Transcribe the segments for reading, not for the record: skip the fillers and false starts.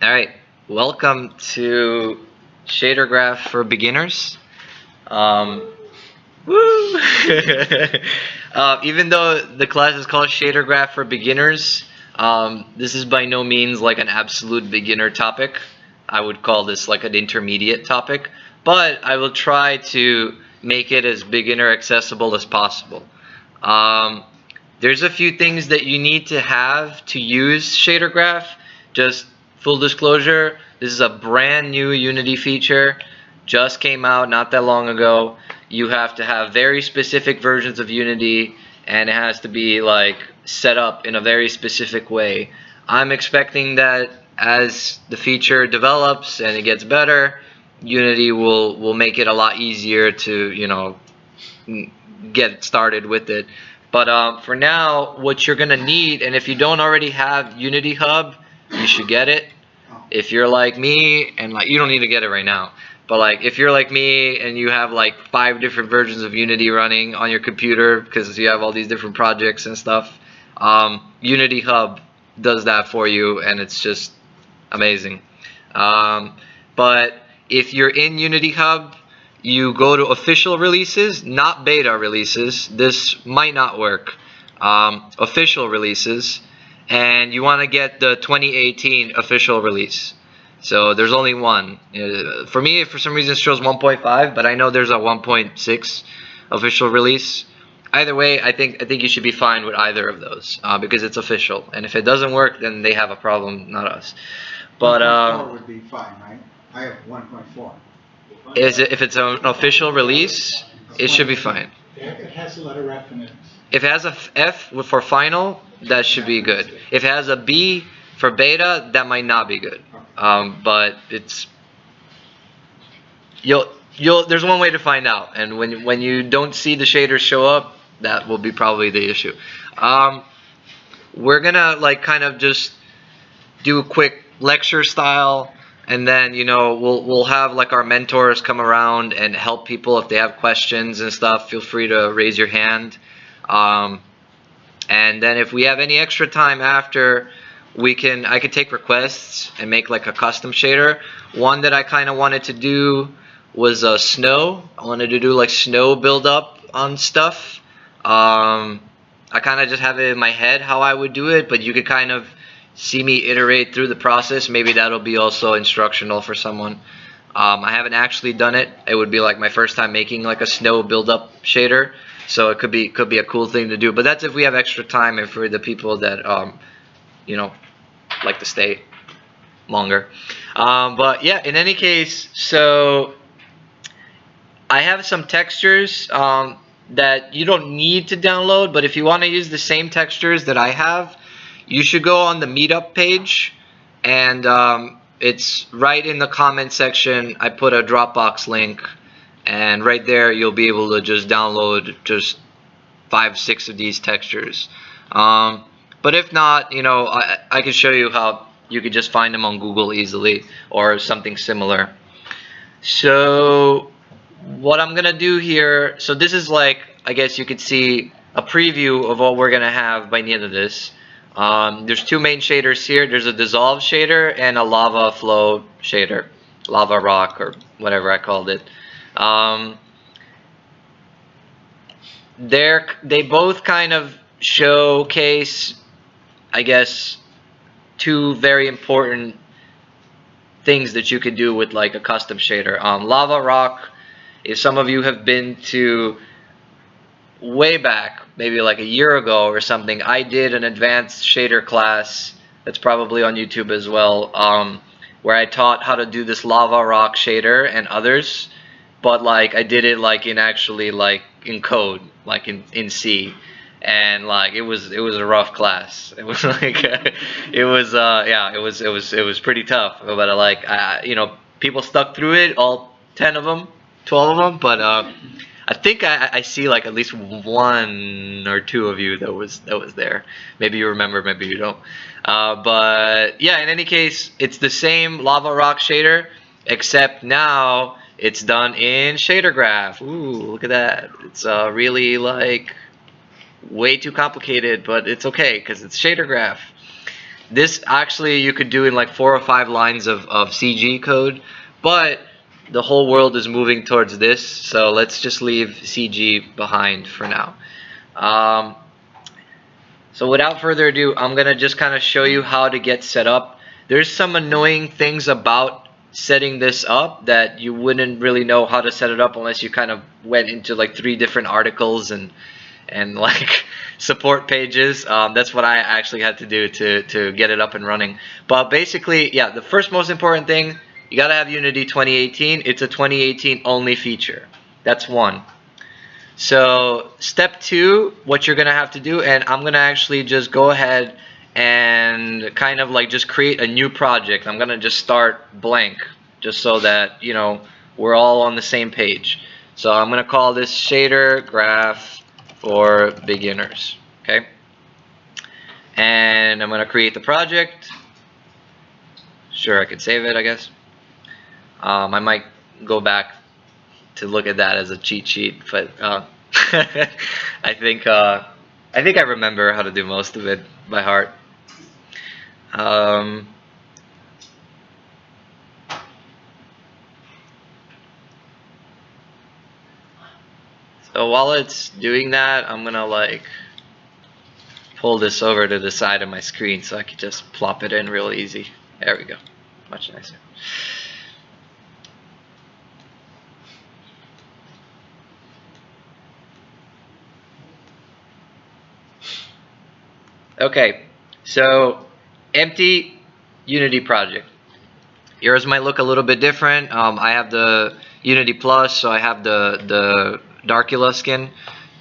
All right, welcome to Shadergraph for beginners. Woo! Even though the class is called Shadergraph for beginners, this is by no means like an absolute beginner topic. I would call this like an intermediate topic, but I will try to make it as beginner accessible as possible. There's a few things that you need to have to use Shadergraph. Just full disclosure, this is a brand new Unity feature, just came out not that long ago. You have to have very specific versions of Unity, and it has to be like set up in a very specific way. I'm expecting that as the feature develops and it gets better, Unity will make it a lot easier to get started with it. But for now, what you're gonna need, and if you don't already have Unity Hub, you should get it. If you're like me, and like you don't need to get it right now, but like if you're like me and you have like 5 different versions of Unity running on your computer because you have all these different projects and stuff, Unity Hub does that for you, and it's just amazing. But if you're in Unity Hub, you go to official releases, not beta releases. This might not work. Official releases, and you want to get the 2018 official release. So there's only one. For me, for some reason, it shows 1.5, but I know there's a 1.6 official release. Either way, I think you should be fine with either of those because it's official. And if it doesn't work, then they have a problem, not us. But 1.4 would be fine, right? I have 1.4. If it's an official release, it should be fine. It has a letter F in it. If it has a F for final, that should be good. If it has a B for beta, that might not be good. But it's there's one way to find out, and when you don't see the shaders show up, that will be probably the issue. We're gonna like kind of just do a quick lecture style, and then we'll have like our mentors come around and help people if they have questions and stuff. Feel free to raise your hand. And then if we have any extra time after, I could take requests and make like a custom shader. One that I kind of wanted to do was snow. I wanted to do like snow build up on stuff. I kind of just have it in my head how I would do it, but you could kind of see me iterate through the process. Maybe that'll be also instructional for someone. I haven't actually done it. It would be like my first time making like a snow build up shader. So it could be a cool thing to do, but that's if we have extra time and for the people that like to stay longer. But yeah, in any case, so I have some textures that you don't need to download, but if you want to use the same textures that I have, you should go on the meetup page, and it's right in the comment section. I put a Dropbox link. And right there, you'll be able to just download just 5-6 of these textures. But if not, I can show you how you could just find them on Google easily or something similar. So what I'm gonna do here, so this is like, I guess you could see a preview of what we're gonna have by the end of this. There's 2 main shaders here. There's a dissolve shader and a lava flow shader, lava rock or whatever I called it. They both kind of showcase, I guess, 2 very important things that you could do with like a custom shader. Lava rock, if some of you have been to way back, maybe like a year ago or something, I did an advanced shader class that's probably on YouTube as well, where I taught how to do this lava rock shader and others. But like I did it like in code, like in C, and like it was a rough class. It was like it was pretty tough. But like people stuck through it, all 10 of them, 12 of them. But I think I see like at least 1 or 2 of you that was there. Maybe you remember, maybe you don't. But yeah, in any case, it's the same lava rock shader, except now it's done in Shadergraph. Ooh, look at that. It's really like way too complicated, but it's okay because it's Shadergraph. This actually you could do in like 4 or 5 lines of CG code, but the whole world is moving towards this, so let's just leave CG behind for now. So without further ado, I'm gonna just kind of show you how to get set up. There's some annoying things about setting this up that you wouldn't really know how to set it up unless you kind of went into like 3 different articles and like support pages. That's what I actually had to do to get it up and running. But basically, yeah, the first most important thing, you gotta have Unity 2018. It's a 2018 only feature. That's one. So step 2, what you're gonna have to do, and I'm gonna actually just go ahead and kind of like just create a new project. I'm gonna just start blank, just so that you know we're all on the same page. So I'm gonna call this Shadergraph for beginners. Okay, and I'm gonna create the project. Sure, I could save it, I guess. I might go back to look at that as a cheat sheet, but I think I remember how to do most of it by heart. So while it's doing that, I'm gonna like pull this over to the side of my screen so I can just plop it in real easy. There we go, much nicer. Okay, so empty Unity project. Yours might look a little bit different. I have the Unity Plus, so I have the Darkula skin.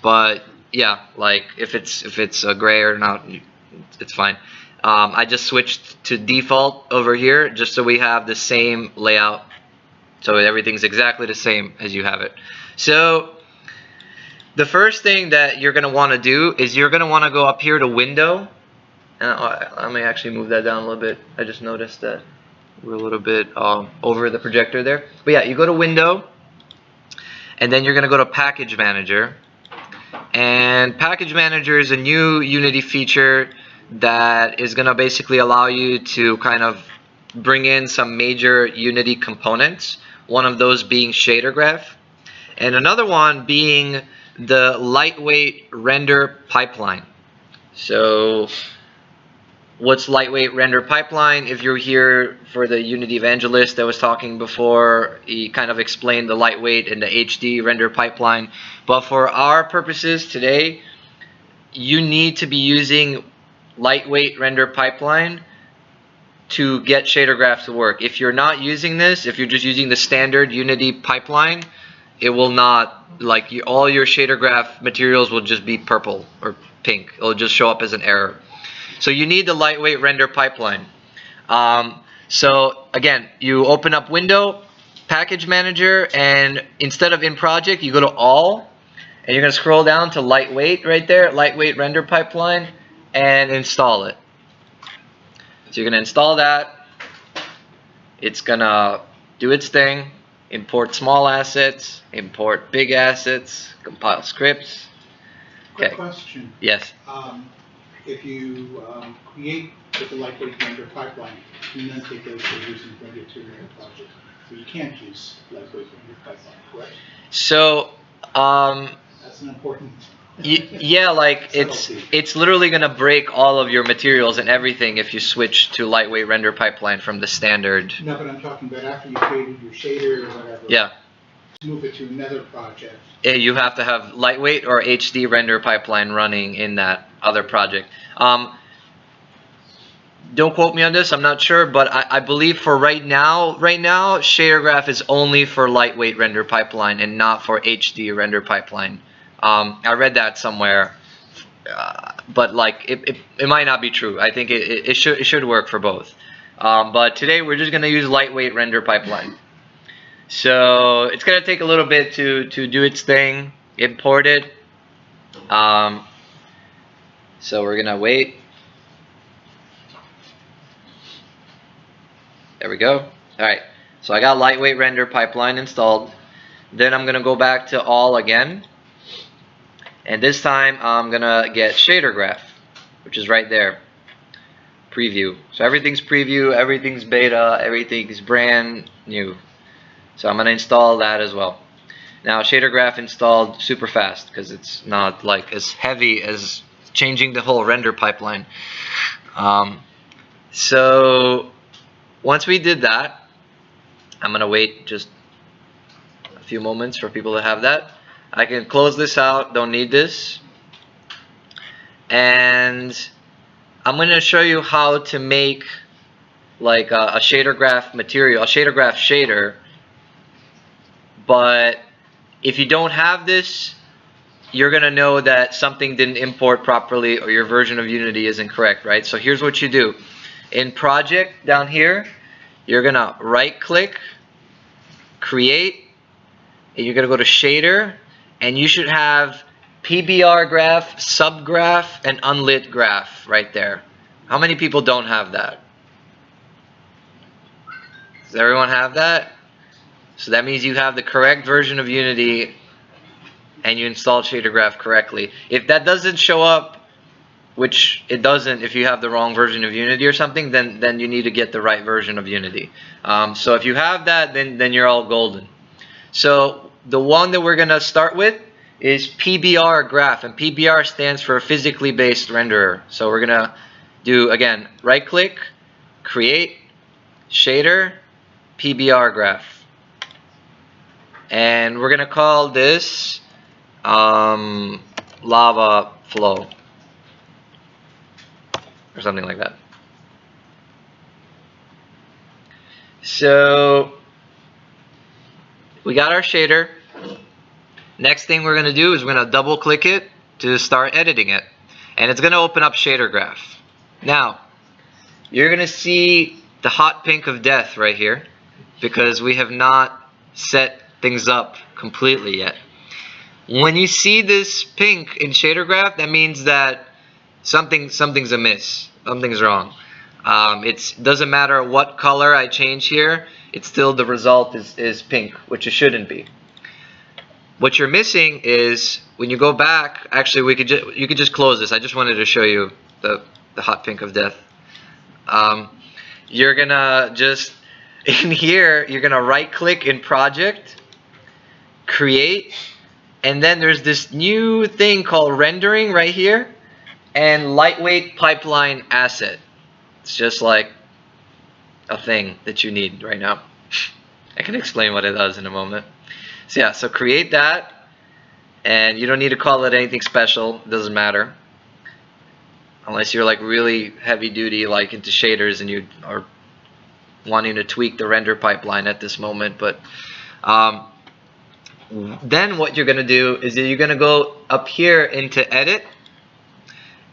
But yeah, like if it's a gray or not, it's fine. I just switched to default over here just so we have the same layout, so everything's exactly the same as you have it. So the first thing that you're going to want to do is you're going to want to go up here to Window. And I may actually move that down a little bit. I just noticed that we're a little bit over the projector there. But yeah, you go to Window, and then you're going to go to Package Manager. And Package Manager is a new Unity feature that is going to basically allow you to kind of bring in some major Unity components. One of those being Shadergraph, and another one being the lightweight render pipeline. So what's lightweight render pipeline? If you're here for the Unity evangelist that was talking before, he kind of explained the lightweight and the HD render pipeline. But for our purposes today, you need to be using lightweight render pipeline to get Shadergraph to work. If you're not using this, if you're just using the standard Unity pipeline, it will not, like, all your Shadergraph materials will just be purple or pink. It'll just show up as an error. So you need the lightweight render pipeline. So again, you open up Window, Package Manager, and instead of in Project, you go to All, and you're going to scroll down to Lightweight right there, Lightweight Render Pipeline, and install it. So you're going to install that. It's going to do its thing. Import small assets, import big assets, compile scripts. Quick Okay. question. Yes. If you create with the lightweight render pipeline, you then take those figures and bring it to another project. So you can't use lightweight render pipeline, correct? So That's an important. yeah, like it's literally gonna break all of your materials and everything if you switch to lightweight render pipeline from the standard. No, but I'm talking about after you created your shader or whatever. Yeah. To move it to another project. You have to have lightweight or HD render pipeline running in that other project. Don't quote me on this, I'm not sure, but I believe for right now, Shadergraph is only for lightweight render pipeline and not for HD render pipeline. I read that somewhere, but like it might not be true. I think it should work for both. But today we're just gonna use lightweight render pipeline. So it's gonna take a little bit to do its thing, import it. So we're gonna wait. There we go. Alright, so I got lightweight render pipeline installed. Then I'm gonna go back to All again. And this time I'm gonna get Shadergraph, which is right there. preview. So everything's preview, everything's beta, everything's brand new. So I'm going to install that as well. Now Shadergraph installed super fast because it's not like as heavy as changing the whole render pipeline. So once we did that, I'm going to wait just a few moments for people to have that. I can close this out, don't need this. And I'm going to show you how to make like a Shadergraph material, a Shadergraph shader. But if you don't have this, you're going to know that something didn't import properly or your version of Unity isn't correct, right? So here's what you do. In project down here, you're going to right click, create, and you're going to go to shader, and you should have PBR graph, subgraph, and unlit graph right there. How many people don't have that? Does everyone have that? So that means you have the correct version of Unity and you installed Shadergraph correctly. If that doesn't show up, which it doesn't if you have the wrong version of Unity or something, then you need to get the right version of Unity. So if you have that, then you're all golden. So the one that we're going to start with is PBR graph, and PBR stands for physically based renderer. So we're going to do, again, right click, create, shader, PBR graph. And we're going to call this lava flow or something like that. So we got our shader. Next thing we're going to do is we're going to double click it to start editing it, and it's going to open up Shadergraph. Now you're going to see the hot pink of death right here because we have not set things up completely yet. When you see this pink in Shadergraph, that means that something's amiss, something's wrong. It doesn't matter what color I change here, it's still the result is pink, which it shouldn't be. What you're missing is when you go back. Actually, you could just close this. I just wanted to show you the hot pink of death. You're gonna just in here. You're gonna right click in project, create, and then there's this new thing called rendering right here, and lightweight pipeline asset. It's just like a thing that you need right now. I can explain what it does in a moment. So yeah, so create that, and you don't need to call it anything special. It doesn't matter unless you're like really heavy duty, like into shaders, and you are wanting to tweak the render pipeline at this moment. But then what you're gonna do is that you're gonna go up here into edit,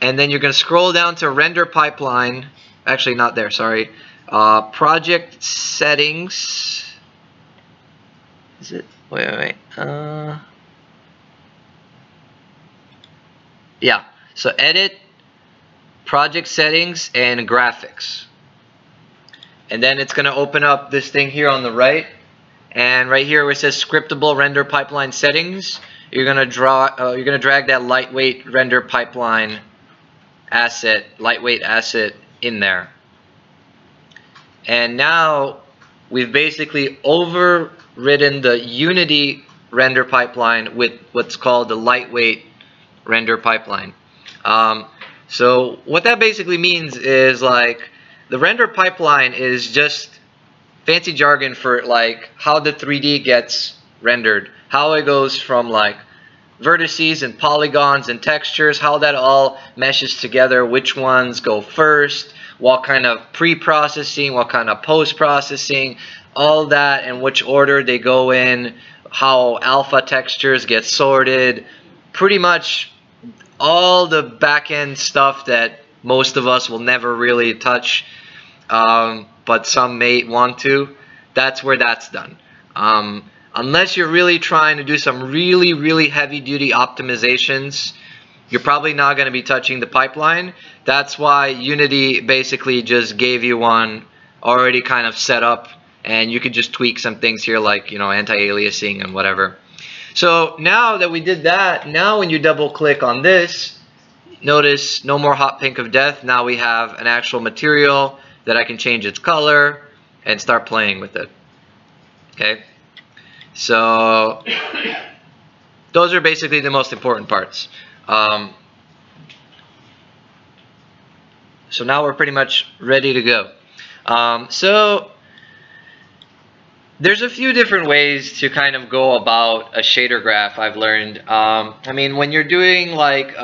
and then you're gonna scroll down to render pipeline. Actually, not there. Sorry. Project settings. Is it? Wait. Yeah. So edit, project settings, and graphics. And then it's going to open up this thing here on the right. And right here where it says scriptable render pipeline settings, you're going to drag that lightweight render pipeline asset, lightweight asset in there. And now we've basically overridden the Unity render pipeline with what's called the lightweight render pipeline. So what that basically means is like the render pipeline is just fancy jargon for like how the 3D gets rendered, how it goes from like vertices and polygons and textures, how that all meshes together, which ones go first, what kind of pre-processing, what kind of post-processing, all that, and which order they go in, how alpha textures get sorted, pretty much all the back-end stuff that most of us will never really touch, but some may want to. That's where that's done. Unless you're really trying to do some really heavy-duty optimizations, you're probably not going to be touching the pipeline. That's why Unity basically just gave you one already kind of set up, and you could just tweak some things here like, you know, anti-aliasing and whatever. So now that we did that, now when you double click on this, notice no more hot pink of death. Now we have an actual material that I can change its color and start playing with it. Okay, so those are basically the most important parts. So now we're pretty much ready to go. So there's a few different ways to kind of go about a shader graph, I've learned. I mean, when you're doing like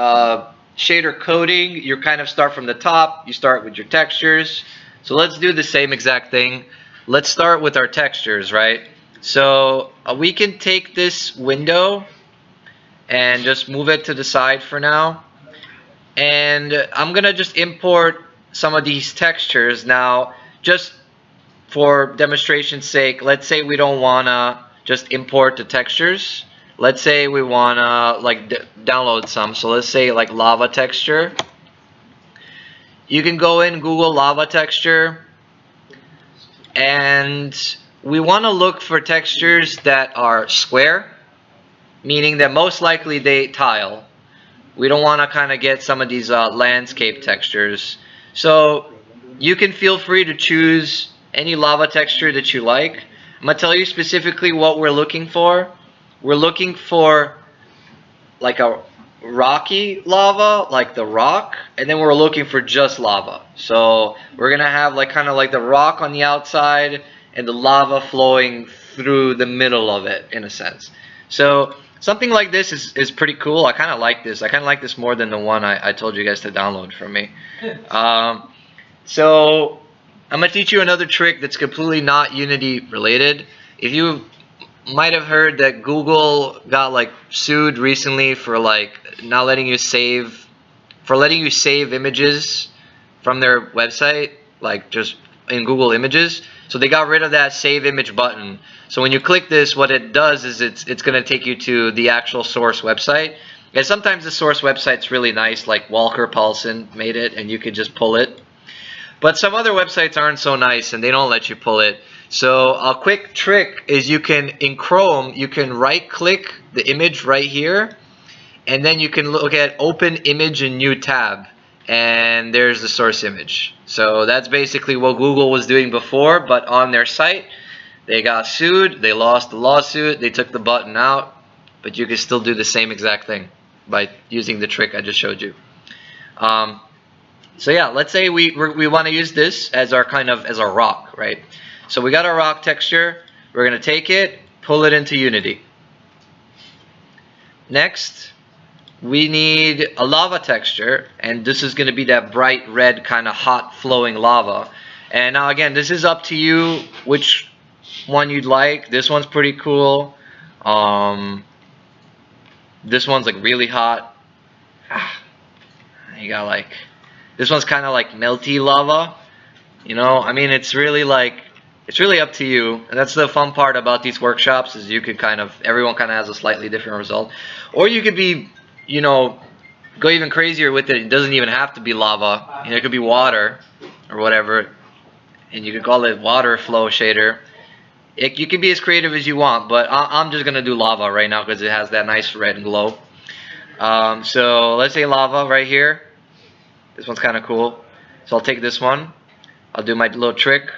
shader coding, you kind of start from the top. You start with your textures. So let's do the same exact thing. Let's start with our textures, right? So we can take this window and just move it to the side for now. And I'm gonna just import some of these textures now, just for demonstration's sake. Let's say we don't wanna just import the textures. Let's say we wanna like download some. So let's say like lava texture. You can go in Google lava texture, and we want to look for textures that are square, meaning that most likely they tile. We don't want to kind of get some of these landscape textures. So you can feel free to choose any lava texture that you like. I'm going to tell you specifically what we're looking for. We're looking for like a rocky lava, like the rock, and then we're looking for just lava. So we're going to have like kind of like the rock on the outside and the lava flowing through the middle of it, in a sense. So something like this is pretty cool. I kind of like this. I kind of like this more than the one I told you guys to download from me. So I'm going to teach you another trick that's completely not Unity related. If you might have heard that Google got like sued recently for like not letting you save, images from their website, like just in Google Images. So they got rid of that save image button. So when you click this, what it does is it's going to take you to the actual source website. And sometimes the source website's really nice, like Walker Paulson made it, and you could just pull it. But some other websites aren't so nice, and they don't let you pull it. So a quick trick is you can, in Chrome, you can right-click the image right here, and then you can look at Open Image in New Tab, and there's the source image. So that's basically what Google was doing before, but on their site, they got sued, they lost the lawsuit, they took the button out, but you can still do the same exact thing by using the trick I just showed you. So yeah, let's say we want to use this as our as our rock, right? So we got our rock texture. We're going to take it, pull it into Unity. Next, we need a lava texture, and this is going to be that bright red kind of hot flowing lava. And now again, this is up to you which one you'd like. This one's pretty cool. This one's like really hot. You got like, this one's kind of like melty lava. You know, I mean, it's really up to you. And that's the fun part about these workshops, is you could everyone kind of has a slightly different result. Or you could be, you know, go even crazier with it. It doesn't even have to be lava. You know, it could be water or whatever. And you could call it water flow shader. You can be as creative as you want, but I'm just going to do lava right now because it has that nice red glow. So let's say lava right here. This one's kind of cool. So I'll take this one. I'll do my little trick,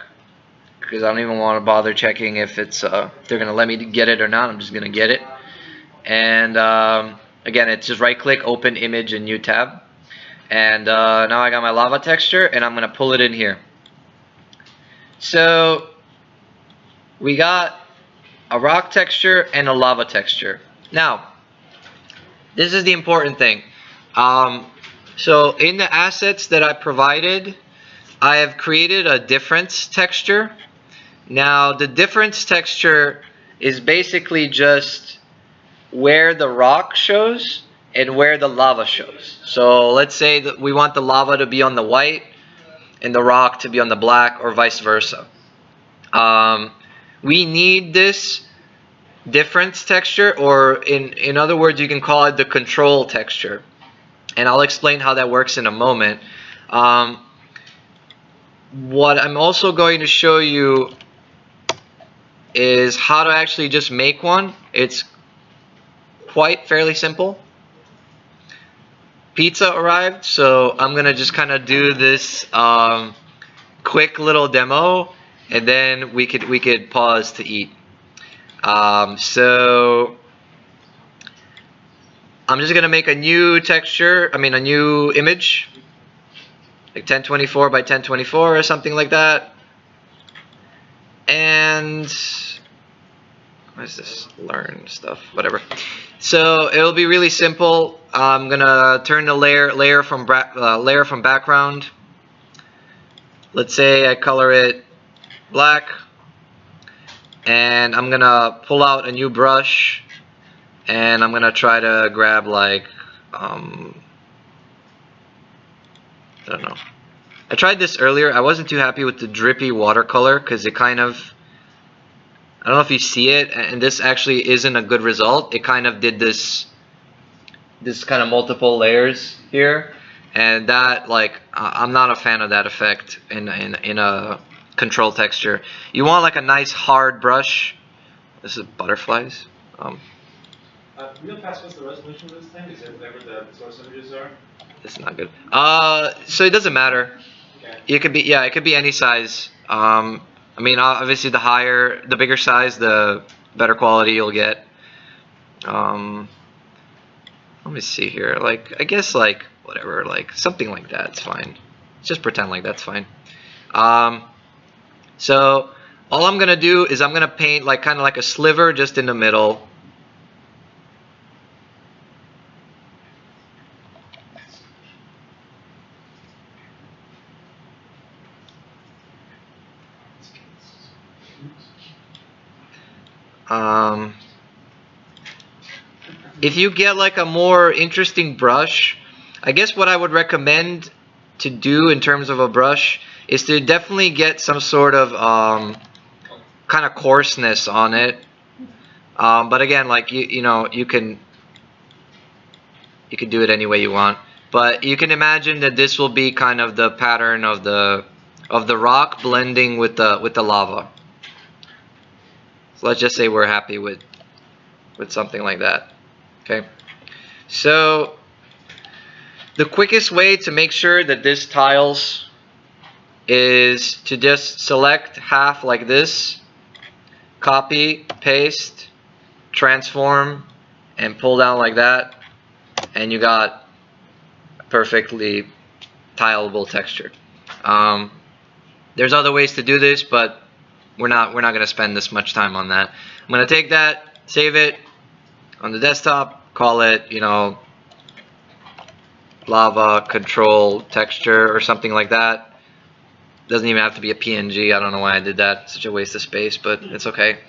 because I don't even want to bother checking if it's they're going to let me get it or not. I'm just going to get it. And again, it's just right click, open image in new tab. And now I got my lava texture, and I'm going to pull it in here. So we got a rock texture and a lava texture. Now, this is the important thing. So in the assets that I provided, I have created a difference texture. Now the difference texture is basically just where the rock shows and where the lava shows. So let's say that we want the lava to be on the white and the rock to be on the black, or vice versa. We need this difference texture, or in other words, you can call it the control texture. And I'll explain how that works in a moment. What I'm also going to show you is how to actually just make one. It's fairly simple. pizza arrived, so I'm gonna just kind of do this quick little demo, and then we could pause to eat. So I'm just gonna make a new texture. I mean, a new image, like 1024 by 1024 or something like that. And what is this? Learn stuff, whatever. So it'll be really simple. I'm gonna turn the layer from background. Let's say I color it black, and I'm gonna pull out a new brush, and I'm gonna try to grab like I don't know. I tried this earlier. I wasn't too happy with the drippy watercolor because it kind of, I don't know if you see it, and this actually isn't a good result. It kind of did this kind of multiple layers here, and that, like, I'm not a fan of that effect in a control texture. You want like a nice hard brush. This is butterflies. Real fast, what's the resolution of this thing? Is it whatever the source images are? This is not good. So it doesn't matter. Okay. It could be, it could be any size. I mean, obviously the bigger size, the better quality you'll get. Let me see here. Like, I guess like whatever, like something like that's fine. Just pretend like that's fine. So all I'm gonna do is I'm gonna paint like kind of like a sliver just in the middle. If you get like a more interesting brush, I guess what I would recommend to do in terms of a brush is to definitely get some sort of kind of coarseness on it. But again, like you know, you can do it any way you want. But you can imagine that this will be kind of the pattern of the rock blending with the lava. So let's just say we're happy with something like that. Okay. So the quickest way to make sure that this tiles is to just select half like this, copy, paste, transform, and pull down like that, and you got a perfectly tileable texture. There's other ways to do this, but we're not going to spend this much time on that. I'm going to take that, save it on the desktop, call it, you know, lava control texture or something like that. Doesn't even have to be a PNG. I don't know why I did that. Such a waste of space, but it's okay.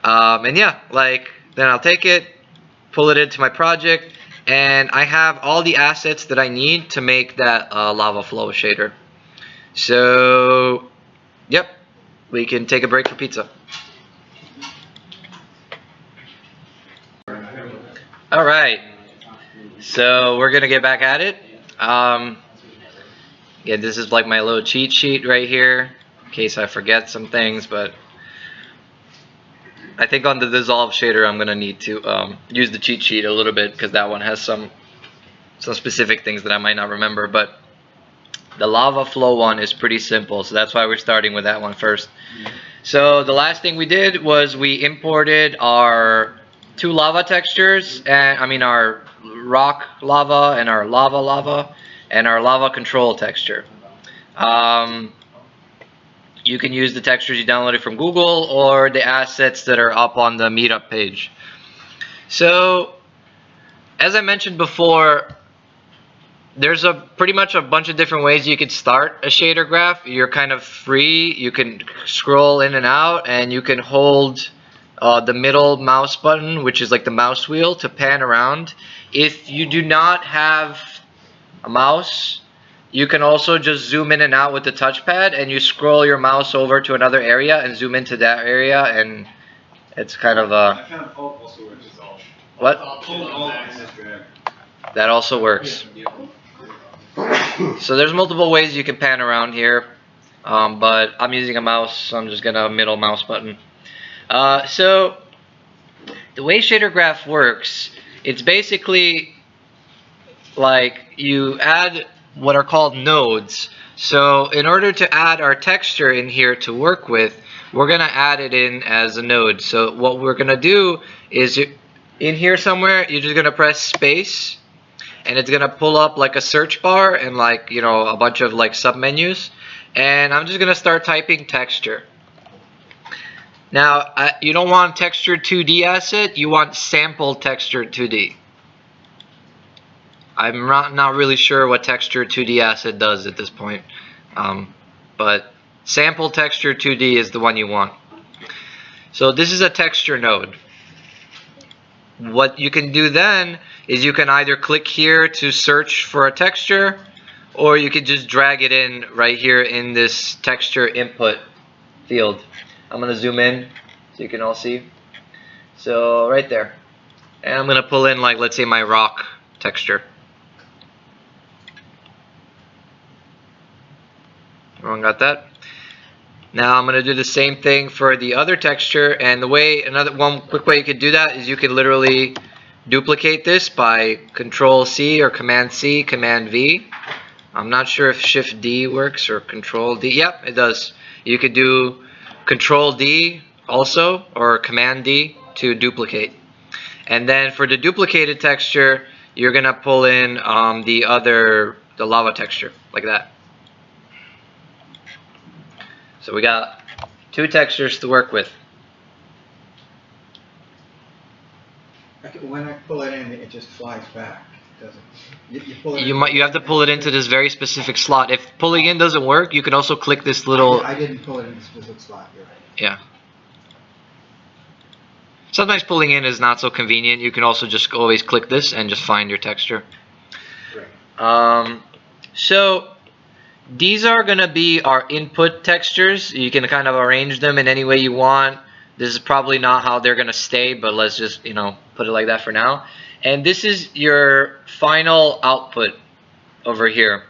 And yeah, like, then I'll take it, pull it into my project, and I have all the assets that I need to make that lava flow shader. So, yep, we can take a break for pizza. All right, so we're gonna get back at it. Yeah, this is like my little cheat sheet right here, in case I forget some things. But I think on the dissolve shader, I'm gonna need to use the cheat sheet a little bit because that one has some specific things that I might not remember. But the lava flow one is pretty simple, so that's why we're starting with that one first. So the last thing we did was we imported our two lava textures, and I mean our rock lava and our lava and our lava control texture. You can use the textures you downloaded from Google or the assets that are up on the meetup page. So as I mentioned before, there's pretty much a bunch of different ways you could start a shader graph. You're kind of free. You can scroll in and out, and you can hold the middle mouse button, which is like the mouse wheel, to pan around. If you do not have a mouse, you can also just zoom in and out with the touchpad, and you scroll your mouse over to another area and zoom into that area, and it's kind of I found Alt also works. What? Alt. That also works. So there's multiple ways you can pan around here, but I'm using a mouse, so I'm just gonna middle mouse button. So the way Shadergraph works, it's basically like you add what are called nodes. So in order to add our texture in here to work with, we're gonna add it in as a node. So what we're gonna do is in here somewhere, you're just gonna press space, and it's gonna pull up like a search bar and like, you know, a bunch of like submenus. And I'm just gonna start typing texture. Now you don't want texture 2D asset, you want sample texture 2D. I'm not really sure what texture 2D asset does at this point, but sample texture 2D is the one you want. So this is a texture node. What you can do then is you can either click here to search for a texture, or you could just drag it in right here in this texture input field. I'm going to zoom in so you can all see. So right there. And I'm going to pull in, like, let's say my rock texture. Everyone got that? Now I'm going to do the same thing for the other texture, and the way, one quick way you could do that is you could literally duplicate this by Control C or Command C, Command V. I'm not sure if Shift D works or Control D. Yep, it does. You could do Control D also, or Command D to duplicate. And then for the duplicated texture, you're going to pull in the lava texture, like that. So we got two textures to work with. When I pull it in, it just flies back. It doesn't. You pull it You have to pull it into this very specific slot. If pulling in doesn't work, you can also click this little. I didn't pull it in this specific slot. You're right. Yeah. Sometimes pulling in is not so convenient. You can also just always click this and just find your texture. Right. So these are going to be our input textures. You can kind of arrange them in any way you want. This is probably not how they're going to stay, but let's just, you know, put it like that for now. And this is your final output over here.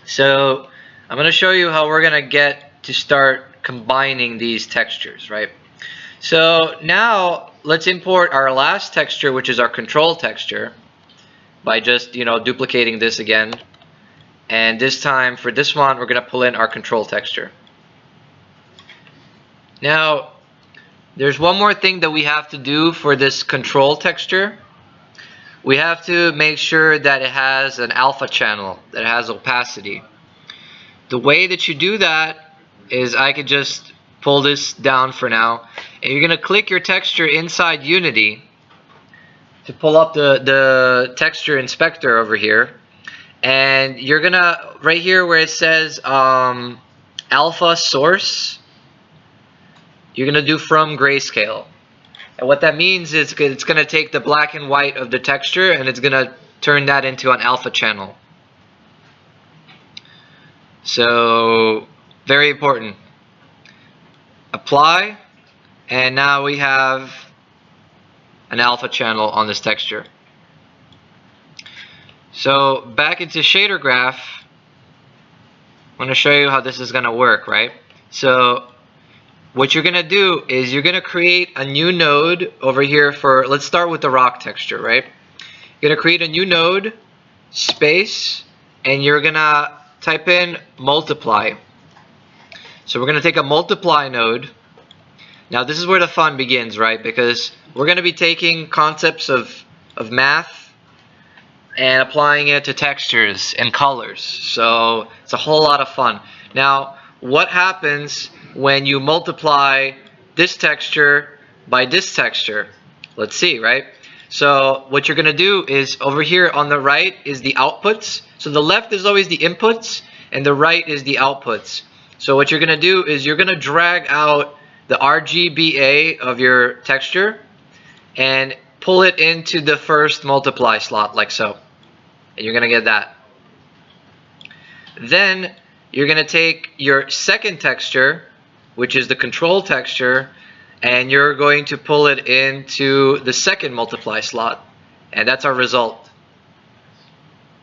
So I'm going to show you how we're going to get to start combining these textures, right? So now let's import our last texture, which is our control texture, by just, you know, duplicating this again. And this time for this one, we're going to pull in our control texture. Now, there's one more thing that we have to do for this control texture. We have to make sure that it has an alpha channel, that it has opacity. The way that you do that is I could just pull this down for now. And you're going to click your texture inside Unity to pull up the texture inspector over here. And you're going to, right here where it says alpha source, you're going to do from grayscale. And what that means is it's going to take the black and white of the texture and it's going to turn that into an alpha channel. So, very important. Apply, and now we have an alpha channel on this texture. So, back into Shadergraph, I'm going to show you how this is going to work, right? So, what you're going to do is you're going to create a new node over here for, let's start with the rock texture, right? You're going to create a new node, space, and you're going to type in multiply. So we're going to take a multiply node. Now this is where the fun begins, right? Because we're going to be taking concepts of math and applying it to textures and colors. So it's a whole lot of fun. Now, what happens when you multiply this texture by this texture? Let's see, right? So what you're going to do is over here on the right is the outputs. So the left is always the inputs and the right is the outputs. So what you're going to do is you're going to drag out the RGBA of your texture and pull it into the first multiply slot like so. And you're going to get that. Then you're going to take your second texture, which is the control texture, and you're going to pull it into the second multiply slot. And that's our result.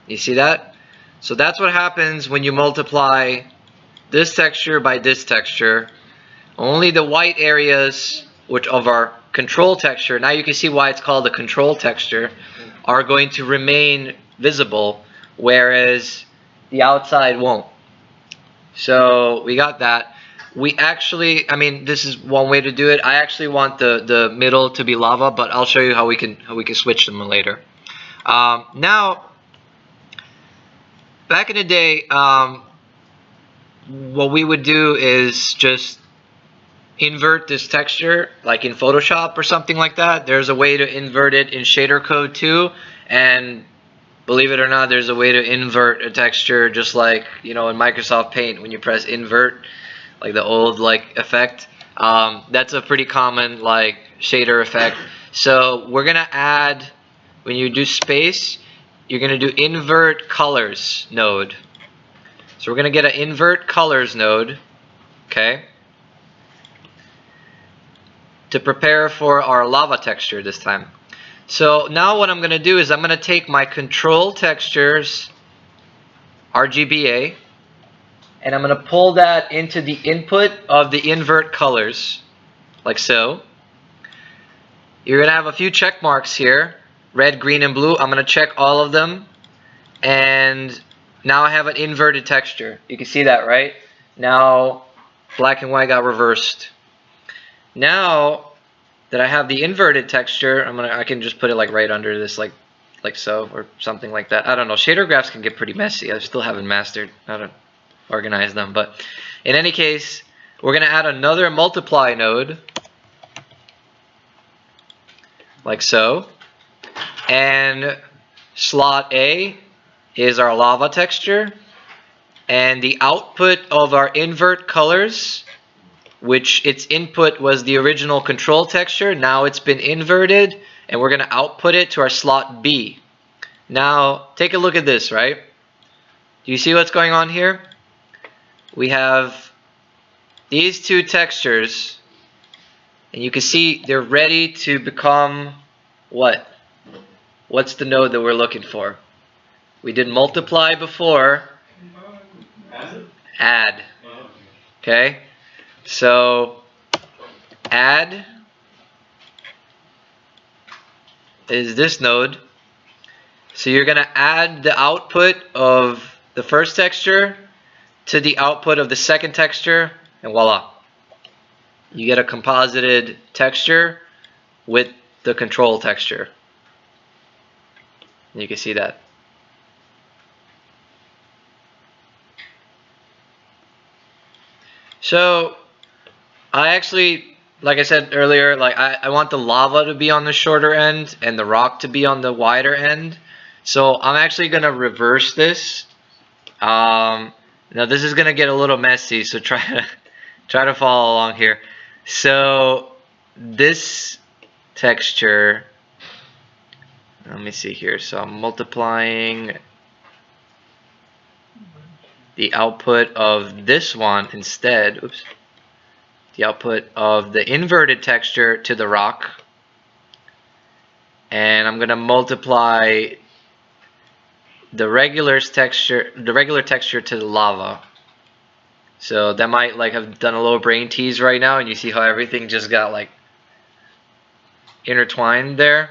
You see that? So that's what happens when you multiply this texture by this texture. Only the white areas, which of our control texture, now you can see why it's called the control texture, are going to remain visible, whereas the outside won't. So we got that. We actually, I mean, this is one way to do it. I actually want the middle to be lava, but I'll show you how we can switch them later. Now, back in the day, what we would do is just invert this texture, like in Photoshop or something like that. There's a way to invert it in shader code too, and believe it or not, there's a way to invert a texture just like, you know, in Microsoft Paint when you press invert, like the old like effect. That's a pretty common like shader effect. So we're gonna add, when you do space, you're gonna do invert colors node. So we're gonna get an invert colors node, okay, to prepare for our lava texture this time. So now what I'm going to do is I'm going to take my control textures RGBA and I'm going to pull that into the input of the invert colors, like so. You're going to have a few check marks here, red, green, and blue. I'm going to check all of them, and now I have an inverted texture. You can see that, right? Now black and white got reversed. Now that I have the inverted texture, I can just put it like right under this, like so, or something like that. I don't know. Shader graphs can get pretty messy. I still haven't mastered how to organize them, but in any case, we're gonna add another multiply node, like so, and slot A is our lava texture, and the output of our invert colors, which its input was the original control texture, now it's been inverted, and we're going to output it to our slot B. Now, take a look at this, right? Do you see what's going on here? We have these two textures, and you can see they're ready to become what? What's the node that we're looking for? We did multiply before. Add. Okay? So add is this node. So you're going to add the output of the first texture to the output of the second texture, and voila. You get a composited texture with the control texture. You can see that. So I actually, like I said earlier, like I want the lava to be on the shorter end and the rock to be on the wider end. So I'm actually going to reverse this. Now this is going to get a little messy, so try to follow along here. So this texture, let me see here. So I'm multiplying the output of this one instead. Oops. The output of the inverted texture to the rock, and I'm gonna multiply the regular texture to the lava. So that might like have done a little brain tease right now, and you see how everything just got like intertwined there.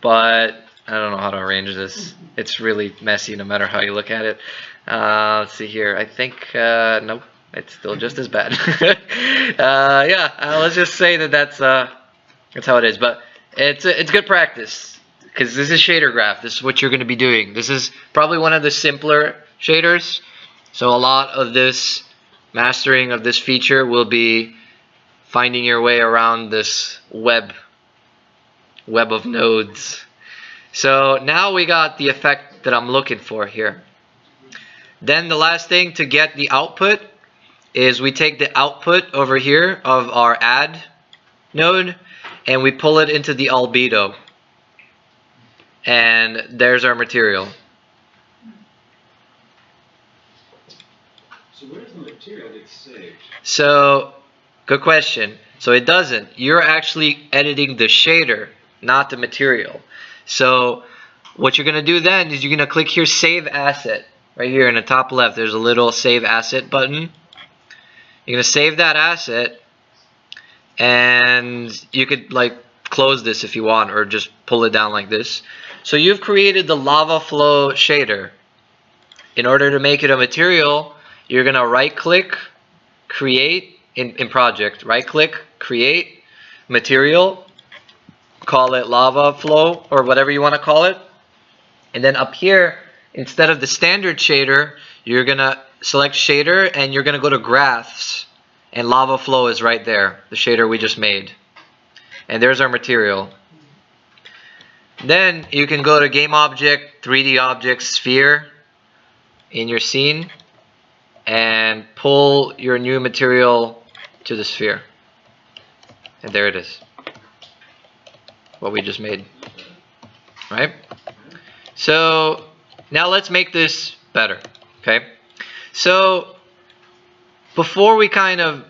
But I don't know how to arrange this. It's really messy no matter how you look at it. Let's see here. I think nope. It's still just as bad. Yeah, let's just say that's how it is. But it's good practice, because this is Shadergraph. This is what you're going to be doing. This is probably one of the simpler shaders. So a lot of this mastering of this feature will be finding your way around this web of nodes. So now we got the effect that I'm looking for here. Then the last thing to get the output is we take the output over here of our add node and we pull it into the albedo, and there's our material. So where does the material get saved? So good question. So it doesn't. You're actually editing the shader, not the material. So what you're going to do then is you're going to click here, save asset. Right here in the top left, there's a little save asset button. You're going to save that asset, and you could like close this if you want, or just pull it down like this. So you've created the lava flow shader. In order to make it a material, you're gonna right click, create in project, right click, create material, call it lava flow or whatever you want to call it. And then up here, instead of the standard shader, you're gonna select shader and you're gonna go to graphs, and lava flow is right there, the shader we just made. And there's our material. Then you can go to game object, 3D object, sphere in your scene and pull your new material to the sphere. And there it is. What we just made. Right? So now let's make this better. Okay? So before we kind of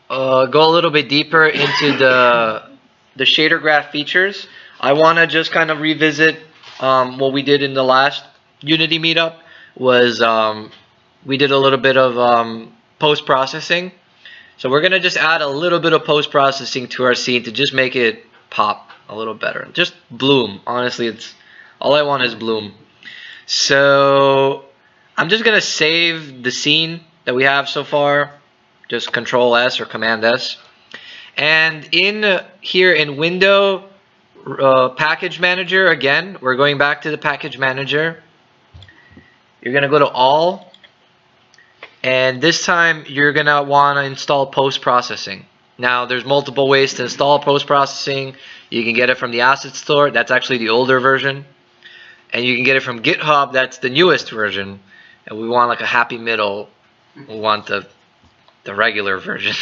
go a little bit deeper into the shader graph features, I want to just kind of revisit what we did in the last Unity meetup. Was we did a little bit of post-processing. So we're going to just add a little bit of post-processing to our scene to just make it pop a little better. Just bloom. Honestly, it's all I want is bloom. So I'm just going to save the scene that we have so far. Just Control S or Command S. And in here in Window Package Manager, again, we're going back to the Package Manager. You're going to go to All, and this time you're going to want to install post-processing. Now there's multiple ways to install post-processing. You can get it from the asset store, that's actually the older version. And you can get it from GitHub, that's the newest version. And we want like a happy middle, we want the regular version.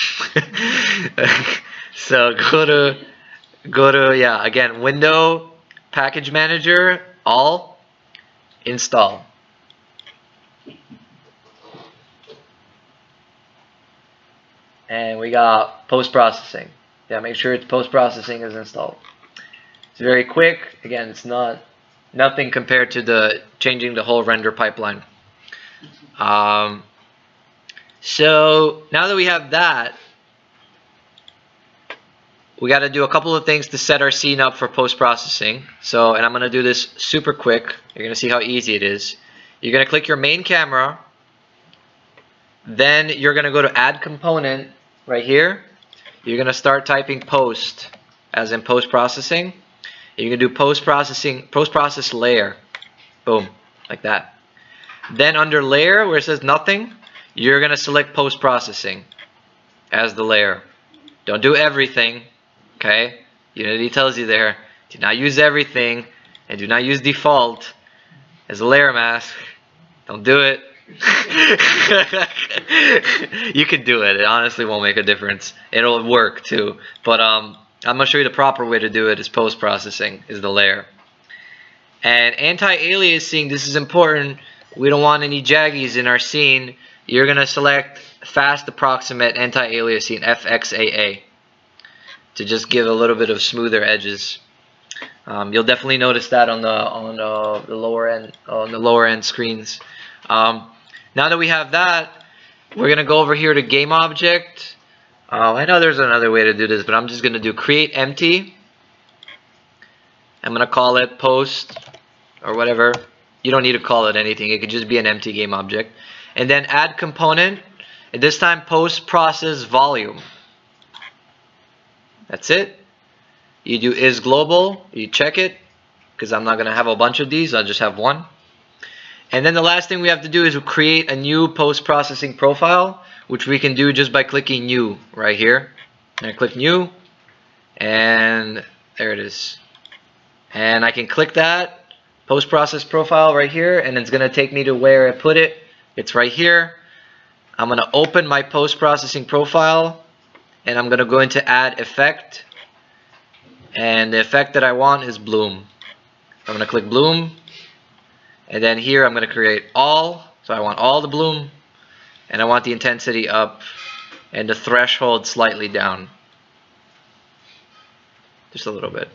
So go to yeah, again, Window, Package Manager, All, Install. And we got post-processing. Yeah, make sure it's post-processing is installed. It's very quick. Again, it's nothing compared to the changing the whole render pipeline. So now that we have that, we got to do a couple of things to set our scene up for post-processing. So, and I'm going to do this super quick. You're going to see how easy it is. You're going to click your main camera. Then you're going to go to Add Component right here. You're going to start typing post, as in post-processing. You're going to do post-process layer. Boom, like that. Then under layer, where it says nothing, you're going to select post-processing as the layer. Don't do everything, okay? Unity tells you there, do not use everything, and do not use default as a layer mask. Don't do it. You can do it. It honestly won't make a difference. It'll work too. But I'm going to show you the proper way to do it is post-processing is the layer. And anti-aliasing, this is important. We don't want any jaggies in our scene. You're going to select fast approximate anti-aliasing, FXAA, to just give a little bit of smoother edges. You'll definitely notice that on the lower end screens. Now that we have that, we're going to go over here to game object. I know there's another way to do this, but I'm just going to do create empty. I'm going to call it post or whatever. You don't need to call it anything. It could just be an empty game object. And then add component. And this time post process volume. That's it. You do is global. You check it because I'm not going to have a bunch of these. I'll just have one. And then the last thing we have to do is create a new post-processing profile, which we can do just by clicking new right here. And I click new, and there it is. And I can click that post-process profile right here, and it's going to take me to where I put it. It's right here. I'm going to open my post-processing profile, and I'm going to go into add effect. And the effect that I want is bloom. I'm going to click bloom. And then here I'm going to create all. So I want all the bloom. And I want the intensity up. And the threshold slightly down. Just a little bit.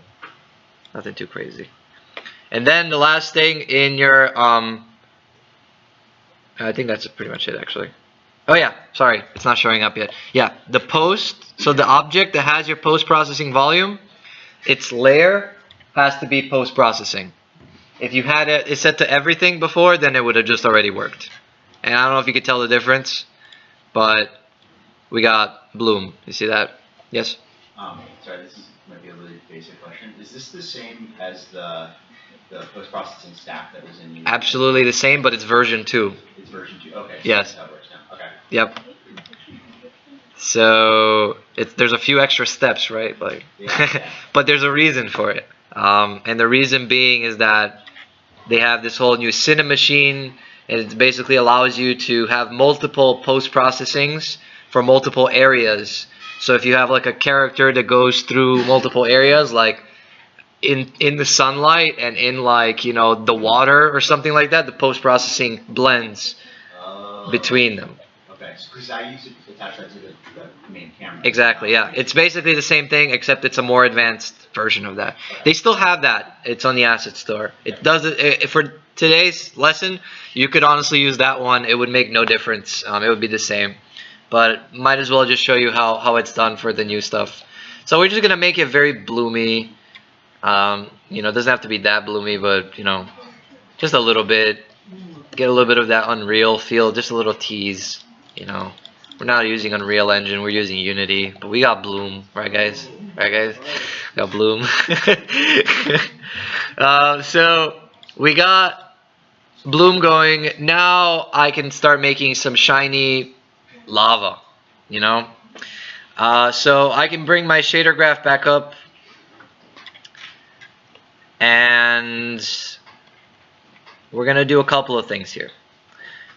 Nothing too crazy. And then the last thing in your... I think that's pretty much it actually. Oh yeah, sorry. It's not showing up yet. Yeah, the post. So the object that has your post-processing volume. It's layer. has to be post-processing. If you had it set to everything before, then it would have just already worked. And I don't know if you could tell the difference, but we got bloom. You see that? Yes? Sorry, this might be a really basic question. Is this the same as the post-processing stack that was in Unity? Absolutely the same, but it's version 2. It's version 2. Okay. So Yes. that's how it works now. Okay. Yep. So there's a few extra steps, right? Like, Yeah. but there's a reason for it. And the reason being is that they have this whole new Cinemachine, and it basically allows you to have multiple post-processings for multiple areas. So if you have like a character that goes through multiple areas, like in the sunlight and in like, you know, the water or something like that, the post-processing blends between them. Okay, because I used to attach that to the main camera. Exactly, yeah. It's basically the same thing, except it's a more advanced version of that. They still have that. It's on the asset store. It does it for today's lesson. You could honestly use that one. It would make no difference. It would be the same. But might as well just show you how it's done for the new stuff. So we're just gonna make it very bloomy. You know, it doesn't have to be that bloomy, but you know, just a little bit. Get a little bit of that Unreal feel, just a little tease. You know, we're not using Unreal Engine, we're using Unity, but we got Bloom, right guys? Right guys? Got Bloom. So we got Bloom going. Now I can start making some shiny lava, you know? So I can bring my Shadergraph back up, and we're gonna do a couple of things here.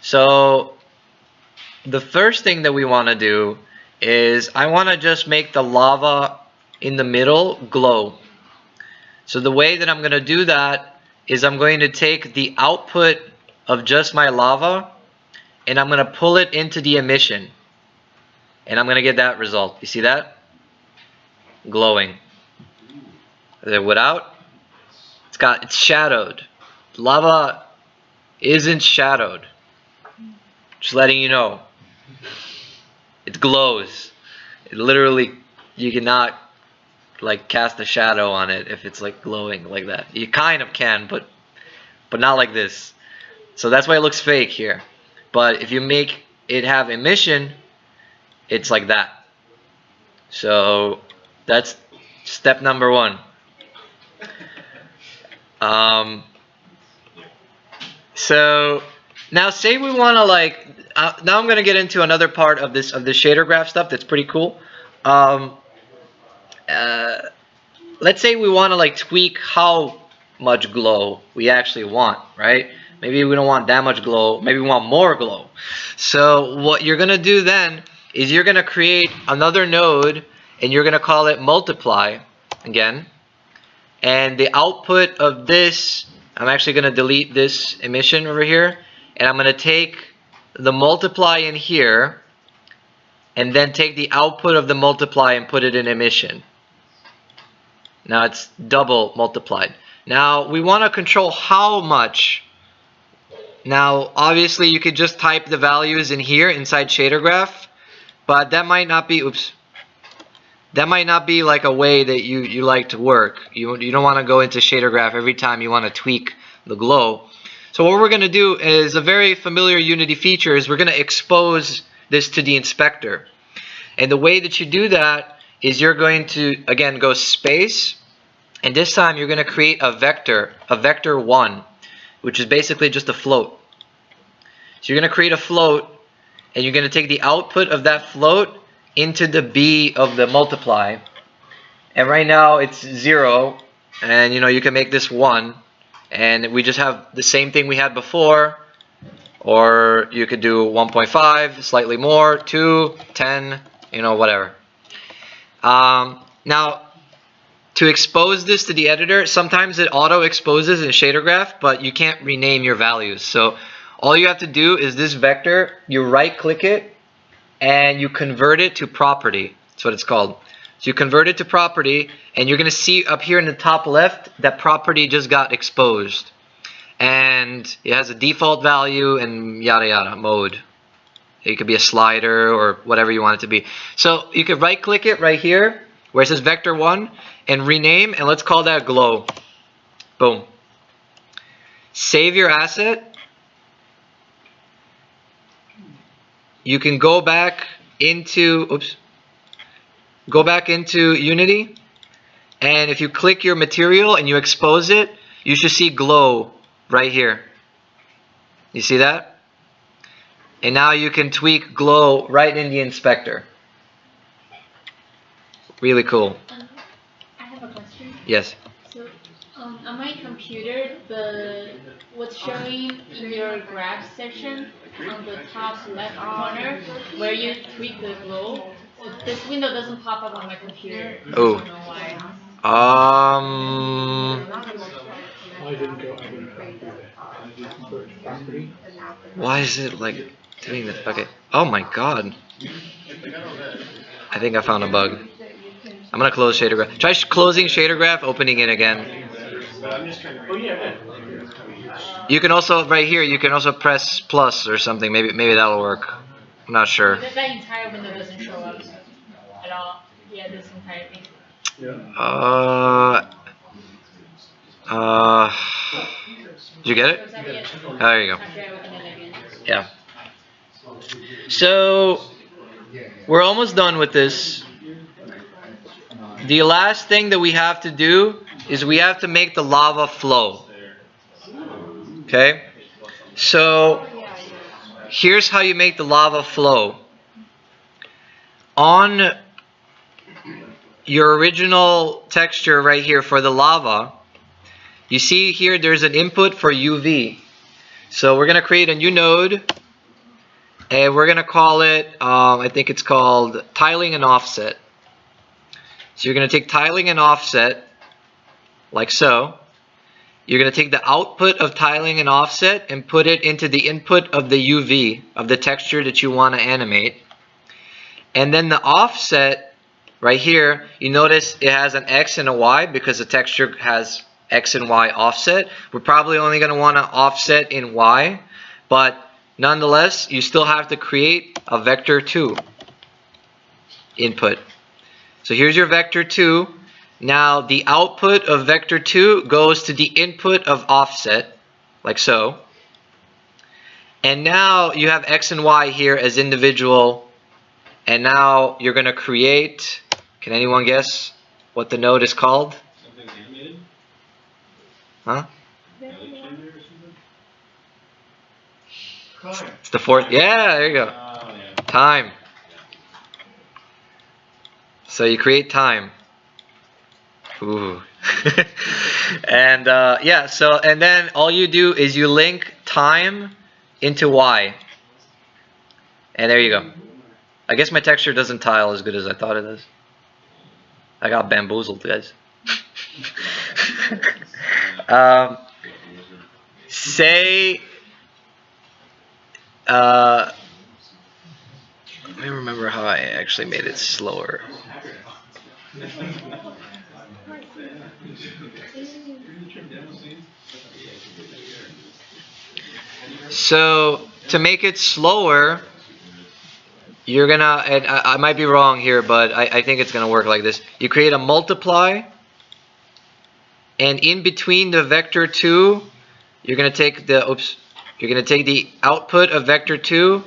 So the first thing that we want to do is I want to just make the lava in the middle glow. So the way that I'm going to do that is I'm going to take the output of just my lava and I'm going to pull it into the emission. And I'm going to get that result. You see that? Glowing. Without, it's shadowed. Lava isn't shadowed. Just letting you know. It glows. It literally, you cannot like cast a shadow on it if it's like glowing like that. You kind of can, but not like this. So that's why it looks fake here. But if you make it have emission, it's like that. So that's step number 1. So now say we want to like, now I'm going to get into another part of the Shadergraph stuff that's pretty cool. Let's say we want to like tweak how much glow we actually want, right? Maybe we don't want that much glow, maybe we want more glow. So what you're going to do then is you're going to create another node and you're going to call it multiply again. And the output of this, I'm actually going to delete this emission over here, and I'm going to take the multiply in here and then take the output of the multiply and put it in emission. Now it's double multiplied. Now we want to control how much. Now obviously you could just type the values in here inside Shadergraph, but that might not be, that might not be like a way that you like to work. You don't want to go into Shadergraph every time you want to tweak the glow. So what we're going to do is a very familiar Unity feature is we're going to expose this to the inspector. And the way that you do that is you're going to, again, go space. And this time you're going to create a vector 1, which is basically just a float. So you're going to create a float, and you're going to take the output of that float into the B of the multiply. And right now it's 0. And you know, you can make this 1. And we just have the same thing we had before, or you could do 1.5, slightly more, 2, 10, you know, whatever. Now, to expose this to the editor, sometimes it auto exposes in Shadergraph, but you can't rename your values. So all you have to do is this vector, you right click it, and you convert it to property. That's what it's called. So you convert it to property, and you're going to see up here in the top left that property just got exposed. And it has a default value and yada yada mode. It could be a slider or whatever you want it to be. So you could right click it right here where it says vector 1 and rename, and let's call that glow. Boom. Save your asset. You can go back into, go back into Unity, and if you click your material and you expose it, you should see glow right here. You see that? And now you can tweak glow right in the inspector. Really cool. I have a question. Yes. So, on my computer, what's showing in your graph section on the top left corner where you tweak the glow, this window doesn't pop up on my computer. Oh. I don't know why. I didn't go do that. I just go to property. Why is it like doing this? Okay. Oh my god. I think I found a bug. I'm gonna close Shadergraph. Try closing Shadergraph, opening it again. You can also, right here, you can also press plus or something. Maybe that'll work. I'm not sure. That entire window doesn't show up at all. Yeah, this entire thing. Did you get it? Oh, there you go. Yeah. So we're almost done with this. The last thing that we have to do is we have to make the lava flow. Okay? So here's how you make the lava flow. On your original texture right here for the lava, you see here there's an input for UV. So we're going to create a new node, and we're going to call it, I think it's called tiling and offset. So you're going to take tiling and offset, like so. You're going to take the output of tiling and offset and put it into the input of the UV, of the texture that you want to animate. And then the offset, right here, you notice it has an X and a Y because the texture has X and Y offset. We're probably only going to want to offset in Y, but nonetheless, you still have to create a vector 2 input. So here's your vector 2. Now the output of vector 2 goes to the input of offset, like so. And now you have X and Y here as individual. And now you're going to create, can anyone guess what the node is called? Something animated? Huh? Time. It's the fourth. Yeah, there you go. Yeah. Time. So you create time. Ooh. And yeah, so and then all you do is you link time into Y. And there you go. I guess my texture doesn't tile as good as I thought it does. I got bamboozled, guys. Say let me remember how I actually made it slower. So to make it slower, you're gonna, and I might be wrong here, but I think it's gonna work like this. You create a multiply, and in between the vector 2, you're gonna take the you're gonna take the output of vector 2,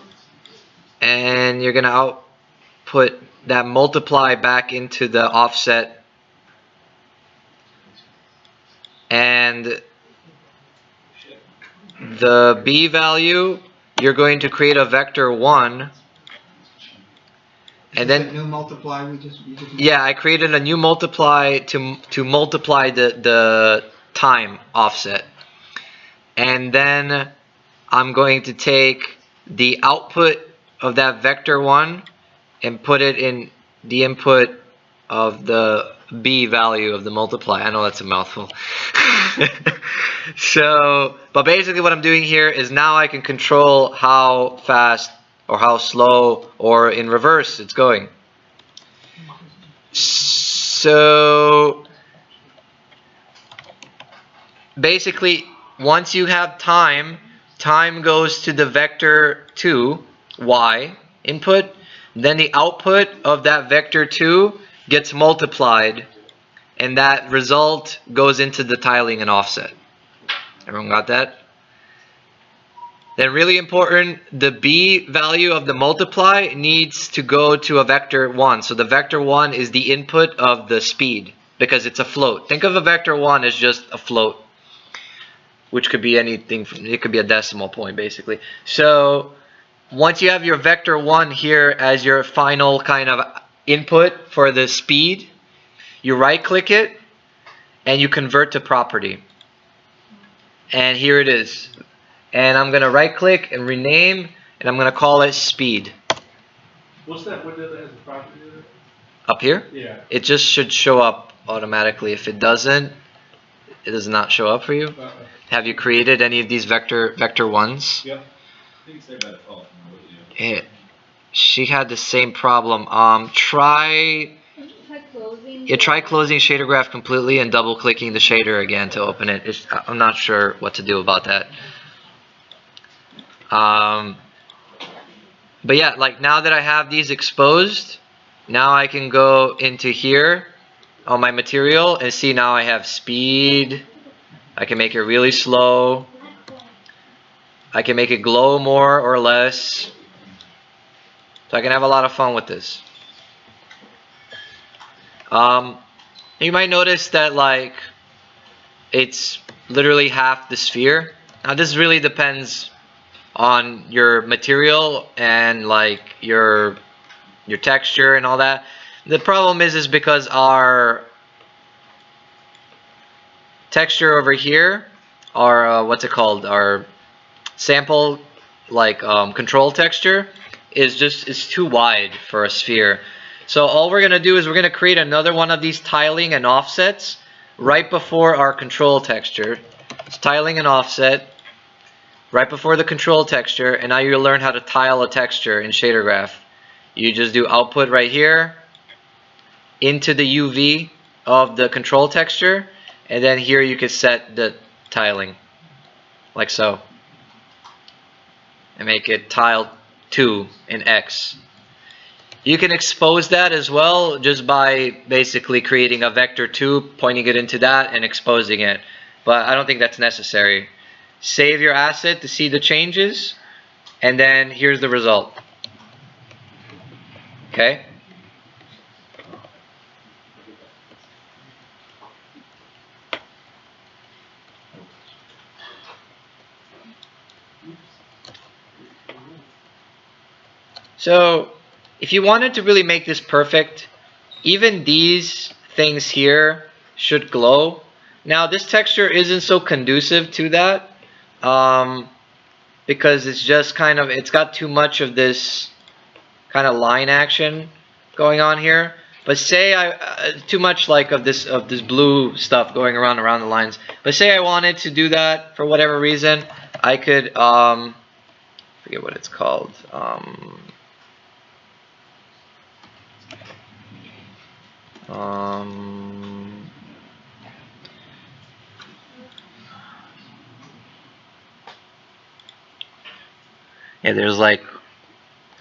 and you're gonna output that multiply back into the offset, and the B value, you're going to create a vector 1. And then new multiply we just yeah, I created a new multiply to multiply the time offset. And then I'm going to take the output of that vector 1 and put it in the input of the B value of the multiply. I know that's a mouthful. So, but basically what I'm doing here is now I can control how fast or how slow or in reverse it's going. So basically once you have time goes to the vector 2 y input, then the output of that vector 2 gets multiplied, and that result goes into the tiling and offset. Everyone got that? Then really important, the b value of the multiply needs to go to a vector 1. So the vector 1 is the input of the speed because it's a float. Think of a vector 1 as just a float, which could be anything. It could be a decimal point basically. So once you have your vector 1 here as your final kind of input for the speed, you right click it and you convert to property. And here it is. And I'm going to right click and rename, and I'm going to call it speed. What's that window that has the property in it? Up here? Yeah. It just should show up automatically. If it doesn't, it does not show up for you. Have you created any of these vector 1s? Yep. I think it's there by default. She had the same problem. Try closing Shadergraph completely and double clicking the shader again to open it. I'm not sure what to do about that. But yeah, like now that I have these exposed, now I can go into here on my material and see now I have speed. I can make it really slow. I can make it glow more or less. So I can have a lot of fun with this. You might notice that like it's literally half the sphere. Now this really depends on your material and like your texture and all that. The problem is because our texture over here, our what's it called, our sample like control texture is too wide for a sphere. So all we're gonna do is we're gonna create another one of these tiling and offsets right before our control texture. It's tiling and offset right before the control texture, and now you'll learn how to tile a texture in Shadergraph. You just do output right here into the UV of the control texture, and then here you can set the tiling like so and make it tile 2 in X. You can expose that as well just by basically creating a vector 2, pointing it into that and exposing it, but I don't think that's necessary. Save your asset to see the changes, and then here's the result. Okay? So if you wanted to really make this perfect, even these things here should glow. Now this texture isn't so conducive to that because it's just kind of, it's got too much of this kind of line action going on here. But say too much like of this blue stuff going around the lines. But say I wanted to do that for whatever reason, I could forget what it's called. Yeah, there's like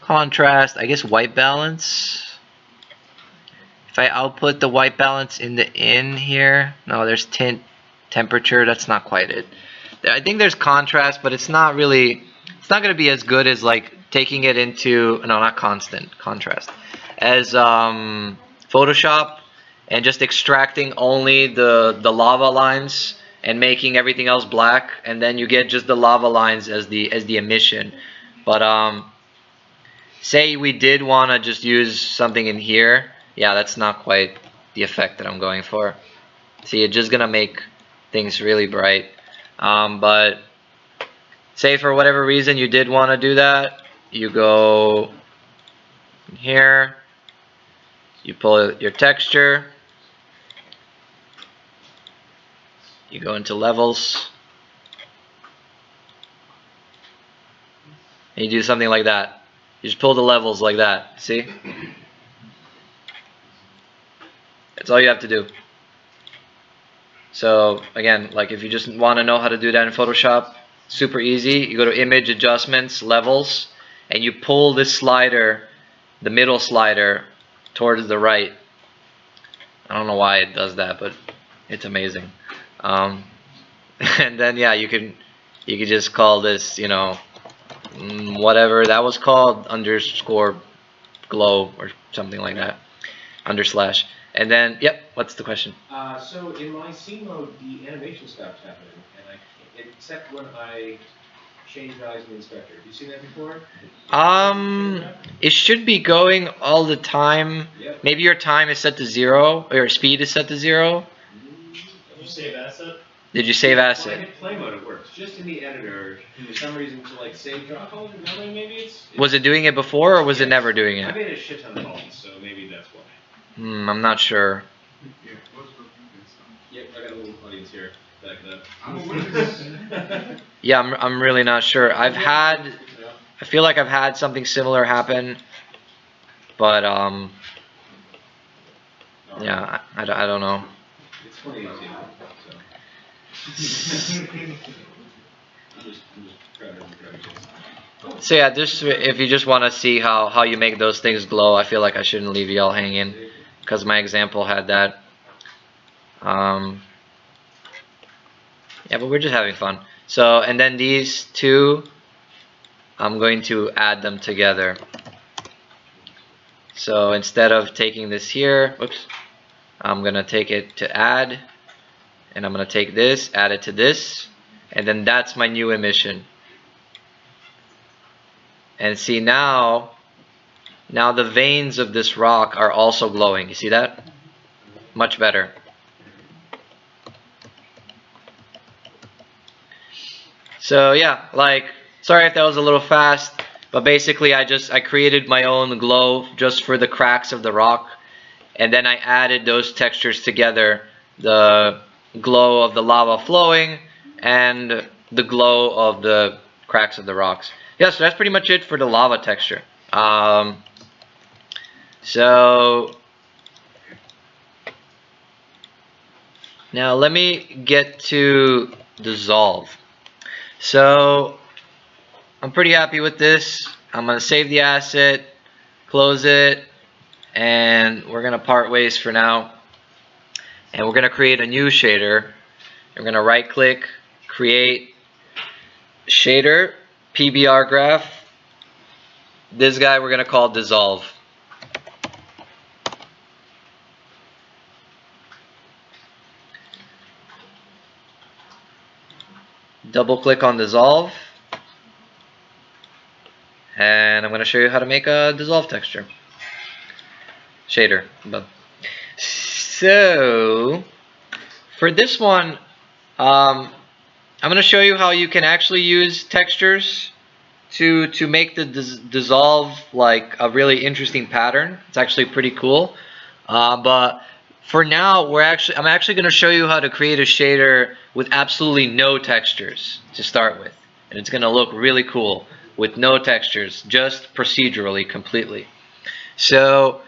contrast, I guess white balance. If I output the white balance in the in here, no, there's tint, temperature, that's not quite it. I think there's contrast, but it's not really, it's not going to be as good as like taking it into, no, not constant, contrast, as Photoshop and just extracting only the lava lines and making everything else black, and then you get just the lava lines as the emission. But say we did want to just use something in here, yeah, that's not quite the effect that I'm going for. See, it's just gonna make things really bright. But say for whatever reason you did want to do that, you go here, you pull your texture, you go into levels, and you do something like that. You just pull the levels like that, see? That's all you have to do. So again, like if you just want to know how to do that in Photoshop, super easy. You go to Image, Adjustments, Levels, and you pull this slider, the middle slider, towards the right. I don't know why it does that, but it's amazing. And then yeah, you could just call this, you know, whatever that was called, underscore glow or something like that, underslash. And then, yep, what's the question? So in my scene mode, the animation stops happening, and except when I change values in the inspector. Have you seen that before? It should be going all the time. Yep. Maybe your time is set to 0, or your speed is set to 0. Did you save asset? Did you save When I asset? hit play mode, it works. Just in the editor, for some reason, to like save drop calls or something, maybe it's. Was it doing it before, or was it never doing I it? made a shit ton of calls, so maybe that's why. I'm not sure. Yep, I got a little audience here. Back it up. Yeah, I'm really not sure. I feel like I've had something similar happen, but yeah, I don't know. It's 2018, so. I'm just grabbing it. So yeah, just if you just want to see how you make those things glow, I feel like I shouldn't leave y'all hanging, because my example had that. Yeah, but we're just having fun. So, and then these two, I'm going to add them together. So instead of taking this here, whoops, I'm gonna take it to add, and I'm gonna take this, add it to this, and then that's my new emission. And see, now the veins of this rock are also glowing. You see that? Much better. So yeah, like, sorry if that was a little fast, but basically I created my own glow just for the cracks of the rock, and then I added those textures together, the glow of the lava flowing and the glow of the cracks of the rocks. Yeah, so that's pretty much it for the lava texture. So now let me get to dissolve. So I'm pretty happy with this. I'm gonna save the asset, close it, and we're gonna part ways for now. And we're gonna create a new shader. We're gonna right click, create shader, PBR graph. This guy we're gonna call dissolve. Double click on dissolve, and I'm going to show you how to make a dissolve texture shader. So for this one, I'm going to show you how you can actually use textures to make the dissolve like a really interesting pattern. It's actually pretty cool. But for now, I'm actually going to show you how to create a shader with absolutely no textures to start with, and it's going to look really cool with no textures, just procedurally, completely. So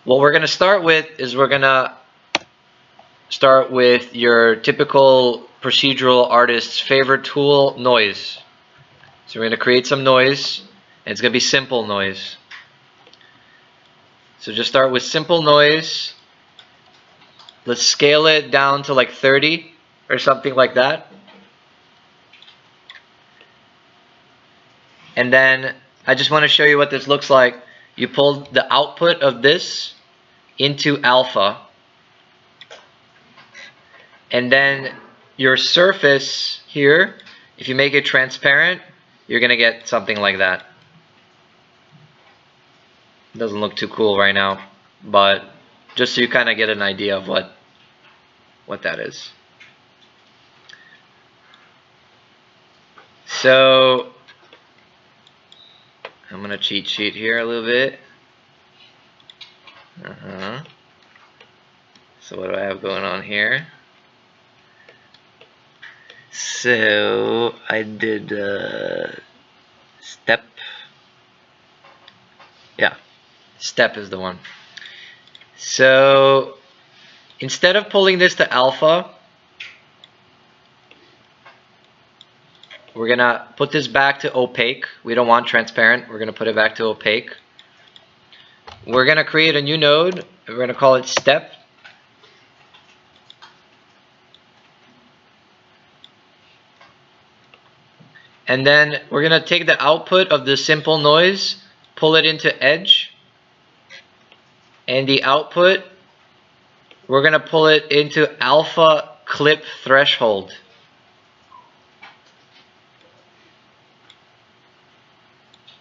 what we're going to start with is we're going to start with your typical procedural artist's favorite tool, noise. So we're going to create some noise, and it's going to be simple noise. So just start with simple noise. Let's scale it down to like 30 or something like that. And then I just want to show you what this looks like. You pull the output of this into alpha. And then your surface here, if you make it transparent, you're going to get something like that. It doesn't look too cool right now, but just so you kind of get an idea of what that is. So I'm going to cheat sheet here a little bit. So what do I have going on here? So I did step. Yeah, step is the one. So instead of pulling this to alpha, we're gonna put this back to opaque. We don't want transparent. We're gonna put it back to opaque. We're gonna create a new node we're going to call it step. And then we're going to take the output of the simple noise, pull it into edge. And the output, we're going to pull it into alpha clip threshold.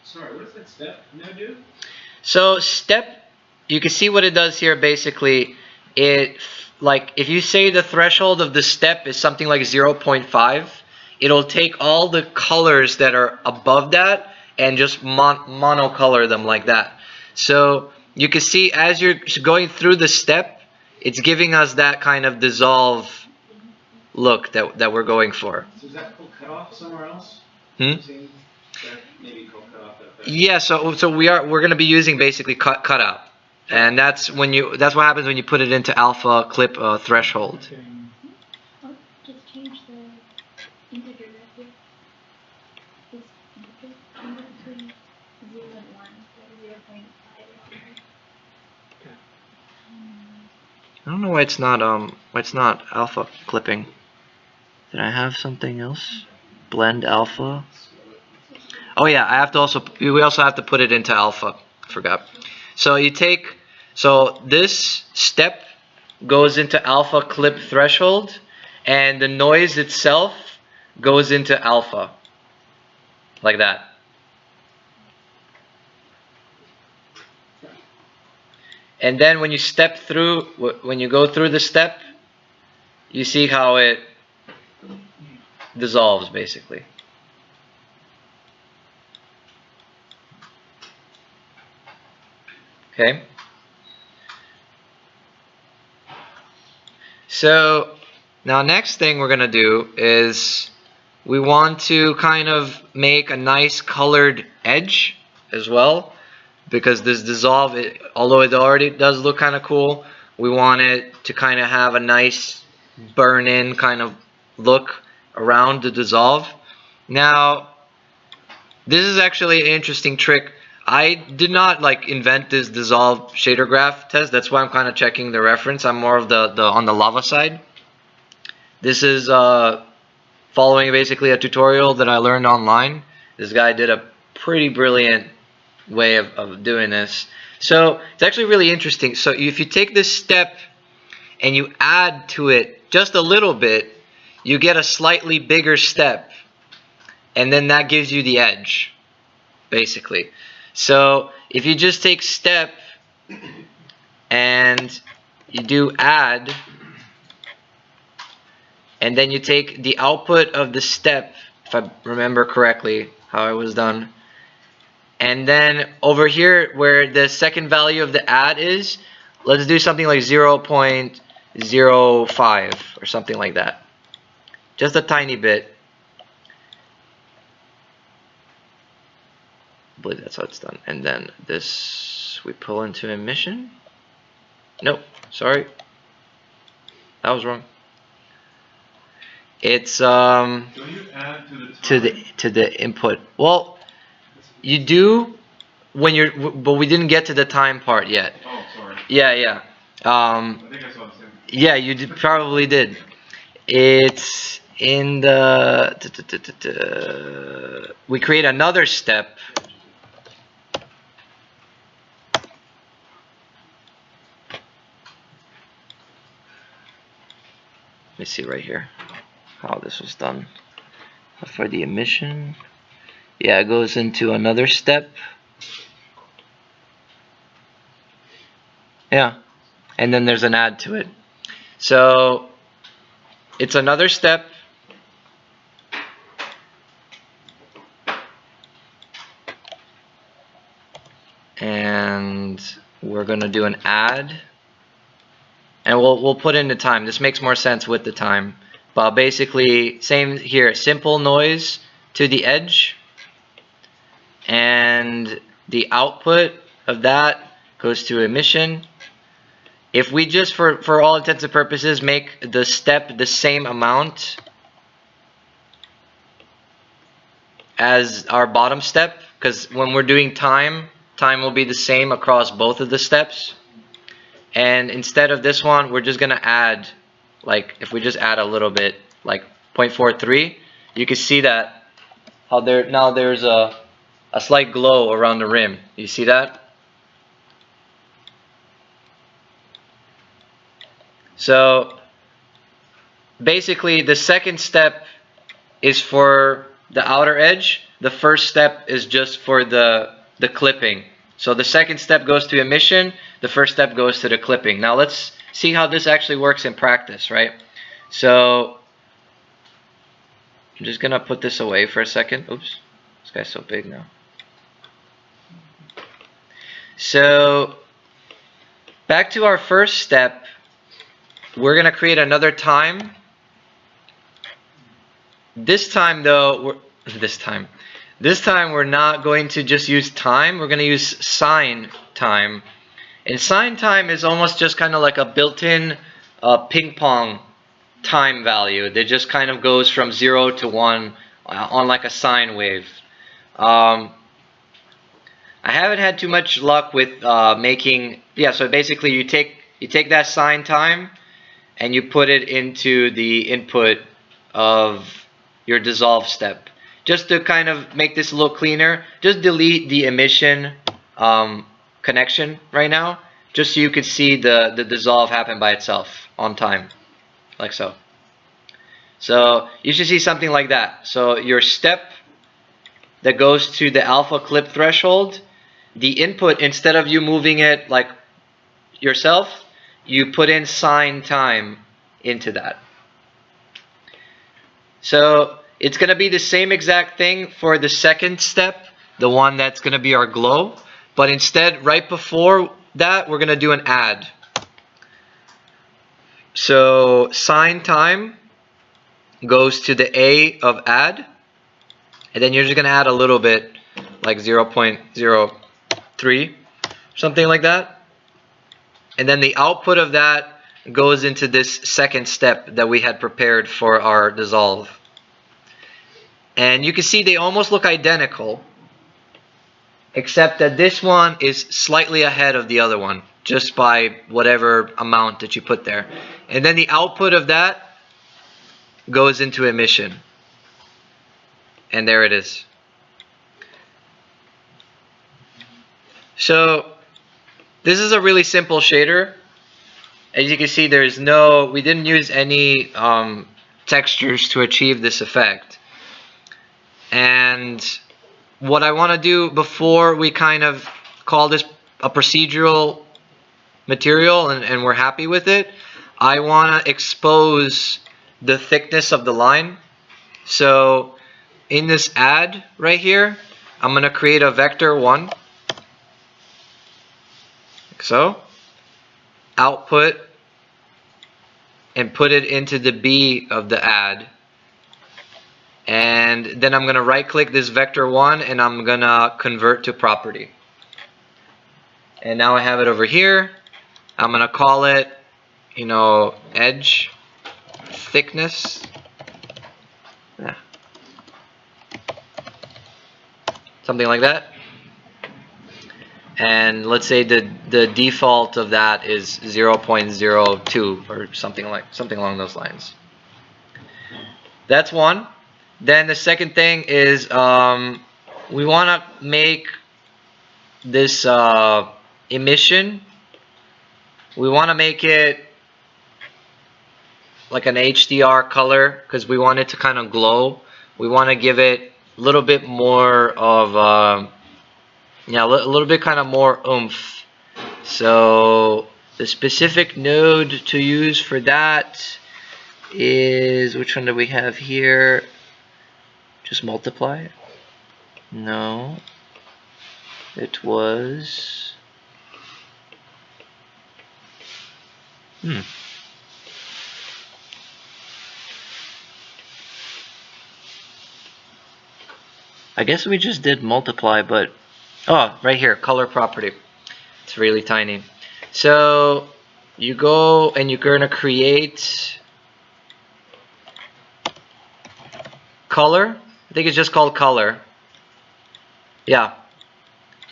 Sorry, what does that step now do? So step, you can see what it does here basically. It, like, if you say the threshold of the step is something like 0.5, it'll take all the colors that are above that and just monocolor them like that. So you can see as you're going through the step, it's giving us that kind of dissolve look that we're going for. So is that called cutoff somewhere else? Hmm? That maybe called cutoff. Yeah, so we're going to be using basically cutout, and that's what happens when you put it into alpha clip threshold. Oh, just change the integer value. This integer number between 0 and 1, so 0.5 or something. I don't know why it's not alpha clipping. Did I have something else? Blend alpha. Oh yeah, we also have to put it into alpha. Forgot. So this step goes into alpha clip threshold, and the noise itself goes into alpha. Like that. And then when you go through the step, you see how it dissolves basically. Okay. So now next thing we're going to do is we want to kind of make a nice colored edge as well, because this dissolve, although it already does look kind of cool, we want it to kind of have a nice burn-in kind of look around the dissolve. Now, this is actually an interesting trick. I did not invent this dissolve shader graph test. That's why I'm kind of checking the reference. I'm more of the on the lava side. This is following basically a tutorial that I learned online. This guy did a pretty brilliant way of doing this. So it's actually really interesting. So if you take this step and you add to it just a little bit, you get a slightly bigger step, and then that gives you the edge basically. So if you just take step and you do add, and then you take the output of the step, if I remember correctly how it was done, and then over here where the second value of the add is, let's do something like 0.05 or something like that. Just a tiny bit. I believe that's how it's done. And then this we pull into emission. Nope, sorry. That was wrong. It's So you add to the input. Well, you do when but we didn't get to the time part yet. Oh, sorry. Yeah. I think I saw the same. Yeah, you probably did. It's in the we create another step. Let me see right here how this was done. For the emission, yeah, it goes into another step. Yeah, and then there's an add to it. So it's another step. And we're gonna do an add. And we'll put in the time. This makes more sense with the time. But basically, same here. Simple noise to the edge. And the output of that goes to emission. If we just, for all intents and purposes, make the step the same amount as our bottom step, because when we're doing time will be the same across both of the steps. And instead of this one, we're just gonna add, like, if we just add a little bit, like 0.43, you can see that how there's a slight glow around the rim. You see that? So basically the second step is for the outer edge. The first step is just for the clipping. So the second step goes to emission, the first step goes to the clipping. Now let's see how this actually works in practice, right? So I'm just gonna put this away for a second. Oops, this guy's so big now. So back to our first step, we're gonna create another time. This time though, this time we're not going to just use time, we're going to use sine time. And sine time is almost just kind of like a built-in ping pong time value that just kind of goes from 0 to 1 on like a sine wave. I haven't had too much luck with making, so basically you take that sine time and you put it into the input of your dissolve step. Just to kind of make this a little cleaner, just delete the emission connection right now, just so you can see the dissolve happen by itself on time, like so. So you should see something like that. So your step that goes to the alpha clip threshold, the input, instead of you moving it like yourself, you put in sine time into that. So it's going to be the same exact thing for the second step, the one that's going to be our glow. But instead, right before that, we're going to do an add. So sine time goes to the A of add. And then you're just going to add a little bit, like 0.03, something like that. And then the output of that goes into this second step that we had prepared for our dissolve. And you can see they almost look identical, except that this one is slightly ahead of the other one, just by whatever amount that you put there. And then the output of that goes into emission. And there it is. So this is a really simple shader. As you can see, we didn't use any textures to achieve this effect. And what I want to do before we kind of call this a procedural material and we're happy with it, I want to expose the thickness of the line. So in this add right here, I'm going to create a vector 1. Like so. Output and put it into the B of the add. And then I'm going to right click this vector 1 and I'm going to convert to property. And now I have it over here. I'm going to call it, edge thickness. Something like that. And let's say the default of that is 0.02 or something along those lines. That's one. Then the second thing is we want to make this emission. We want to make it like an HDR color because we want it to kind of glow. We want to give it a little bit more of a little bit kind of more oomph. So the specific node to use for that is, which one do we have here? Just multiply? No. It was... I guess we just did multiply, but... Oh, right here, color property. It's really tiny. So you go and you're going to create color. I think it's just called color. Yeah.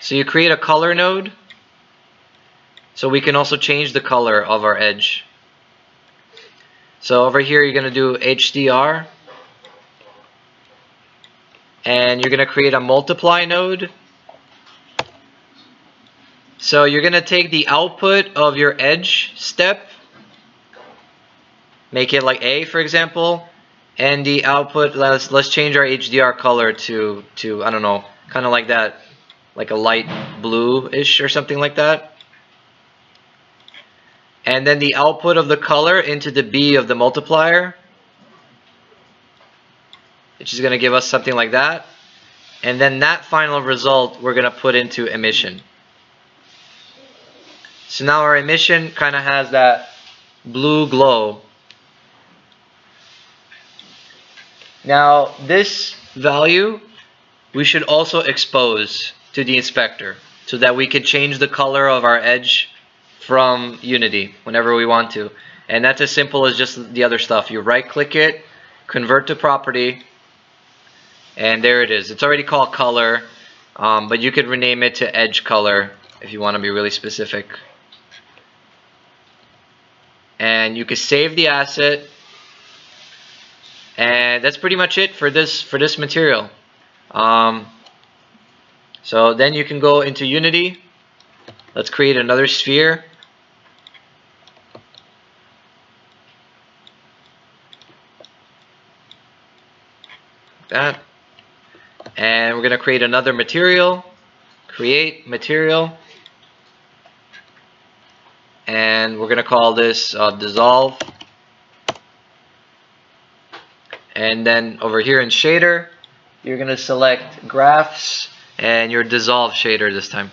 So you create a color node. so we can also change the color of our edge. So over here you're going to do HDR, and you're going to create a multiply node. So you're going to take the output of your edge step, make it like A, for example, and the output, let's change our HDR color to I don't know, kind of like that, like a light blue-ish or something like that. And then the output of the color into the B of the multiplier, which is going to give us something like that. And then that final result we're going to put into emission. So now our emission kind of has that blue glow. Now this value we should also expose to the inspector so that we can change the color of our edge from Unity whenever we want to. And that's as simple as just the other stuff. You right click it, convert to property, and there it is. It's already called color, but you could rename it to edge color if you want to be really specific. And you can save the asset, and that's pretty much it for this material. So then you can go into Unity. Let's create another sphere. That. And we're going to create another material. Create material. And we're going to call this dissolve. And then over here in shader, you're going to select graphs and your dissolve shader this time.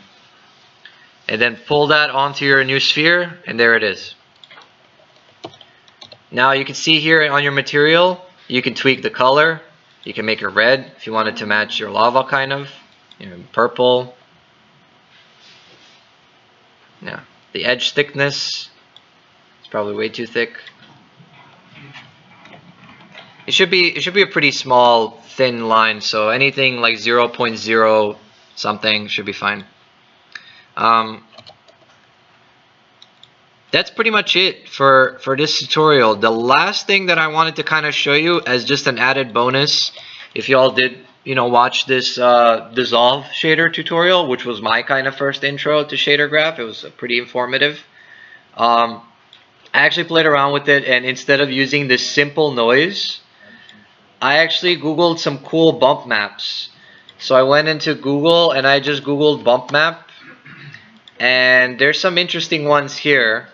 And then pull that onto your new sphere, and there it is. Now you can see here on your material, you can tweak the color. You can make it red if you want it to match your lava, kind of. Purple. Yeah. The edge thickness, it's probably way too thick. It should be a pretty small, thin line, so anything like 0.0 something should be fine. That's pretty much it for this tutorial. The last thing that I wanted to kind of show you as just an added bonus, if you all did watch this dissolve shader tutorial, which was my kind of first intro to Shadergraph, it was pretty informative. I actually played around with it, and instead of using this simple noise, I actually googled some cool bump maps. So I went into Google and I just googled bump map, and there's some interesting ones here.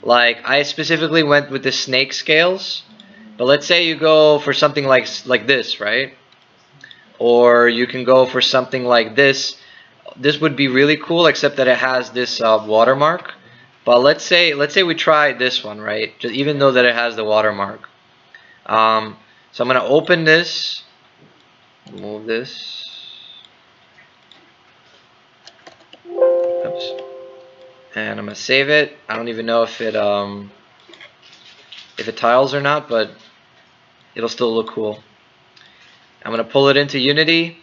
Like, I specifically went with the snake scales, but let's say you go for something like this, right? Or you can go for something like this. This would be really cool, except that it has this watermark. But let's say we try this one, right? Just even though that it has the watermark. So I'm gonna open this, move this. Oops. And I'm gonna save it. I don't even know if it tiles or not, but it'll still look cool. I'm gonna pull it into Unity,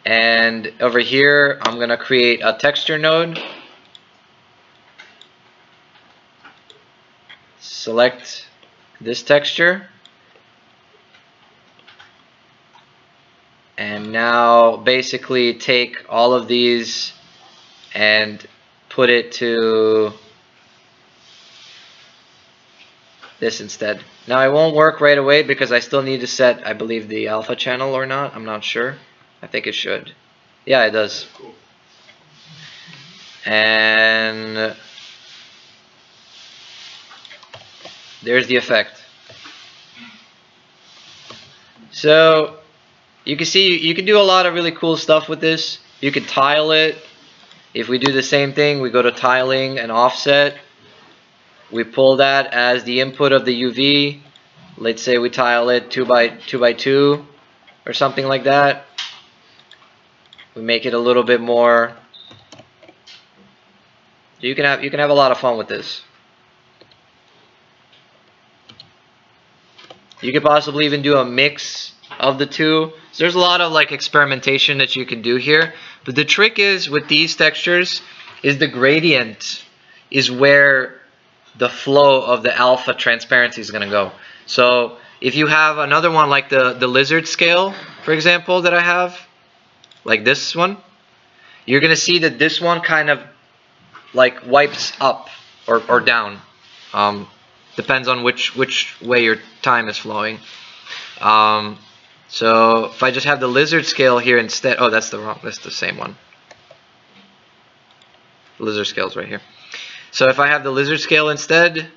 and over here I'm gonna create a texture node. Select this texture, and now basically take all of these and put it to this instead. Now it won't work right away because I still need to set, I believe, the alpha channel or not. I'm not sure. I think it should. Yeah, it does. Cool. And there's the effect. So you can see you can do a lot of really cool stuff with this. You can tile it. If we do the same thing, we go to tiling and offset. We pull that as the input of the UV. Let's say we tile it 2 by 2 or something like that. We make it a little bit more. You can have a lot of fun with this. You could possibly even do a mix of the two. So there's a lot of like experimentation that you can do here. But the trick is with these textures is the gradient is where the flow of the alpha transparency is going to go. So if you have another one like the lizard scale, for example, that I have, like this one, you're going to see that this one kind of like wipes up or down. Depends on which way your time is flowing. So if I just have the lizard scale here instead, oh, that's the same one. The lizard scale's right here. So if I have the lizard scale instead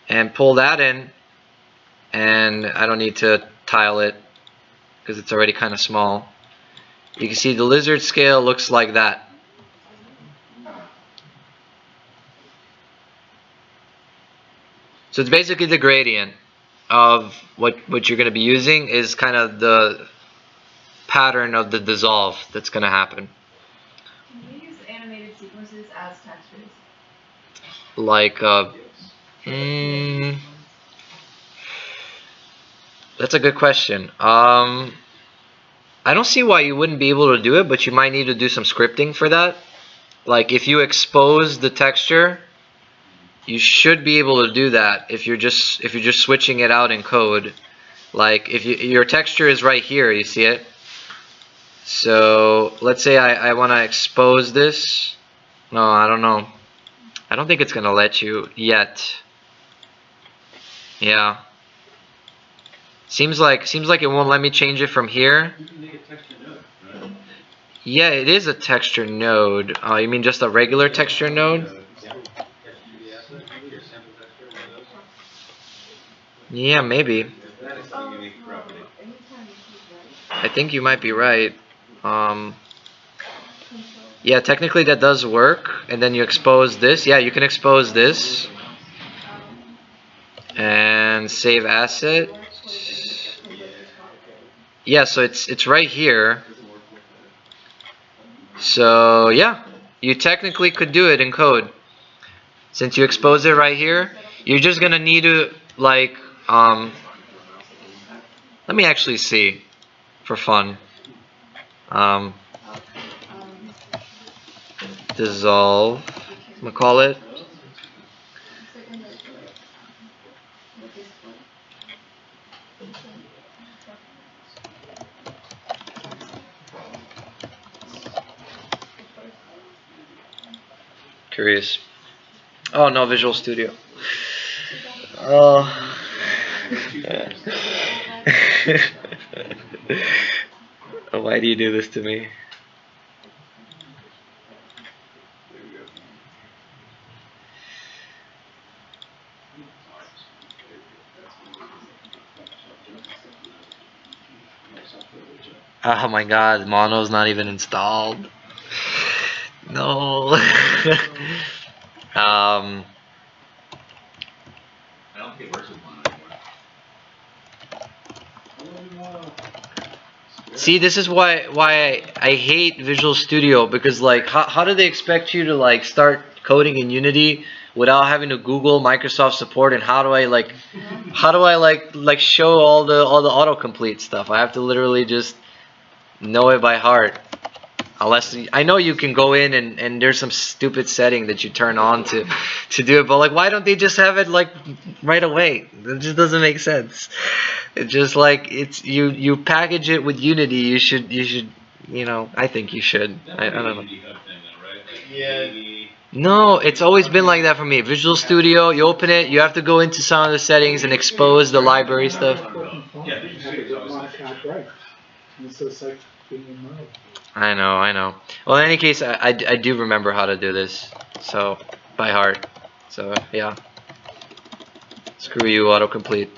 and pull that in, and I don't need to tile it because it's already kind of small, you can see the lizard scale looks like that. So it's basically the gradient of what you're going to be using is kind of the pattern of the dissolve that's going to happen. Can we use animated sequences as textures? Like, that's a good question. I don't see why you wouldn't be able to do it, but you might need to do some scripting for that. Like if you expose the texture, you should be able to do that if you're just switching it out in code. Like if your texture is right here, you see it. So let's say I want to expose this. No, I don't know. I don't think it's gonna let you yet. Yeah. Seems like it won't let me change it from here. You can make a texture node, right? Yeah, it is a texture node. You mean just a regular texture node? Yeah, maybe. I think you might be right. Yeah, technically that does work. And then you expose this. Yeah, you can expose this. And save asset. Yeah, so it's right here. So yeah, you technically could do it in code. Since you expose it right here, you're just gonna need to like let me actually see for fun. Dissolve, I'm gonna call it. Curious. Oh no, Visual Studio. Oh. Why do you do this to me? Oh my god, Mono's not even installed. No. I don't think it works with Mono anymore. See, this is why I hate Visual Studio, because like how do they expect you to like start coding in Unity without having to Google Microsoft support, and how do I like show all the autocomplete stuff? I have to literally just know it by heart. Unless I know you can go in and there's some stupid setting that you turn on to do it, but like why don't they just have it like right away? It just doesn't make sense. It's just like it's you package it with Unity. You should I think you should. I don't know. Yeah. No, it's always been like that for me. Visual Studio, you open it, you have to go into some of the settings and expose the library stuff. Yeah, Visual Studio is always Right. And so it's like being in mode. I know. Well, in any case, I do remember how to do this, so by heart. So yeah. Screw you, autocomplete.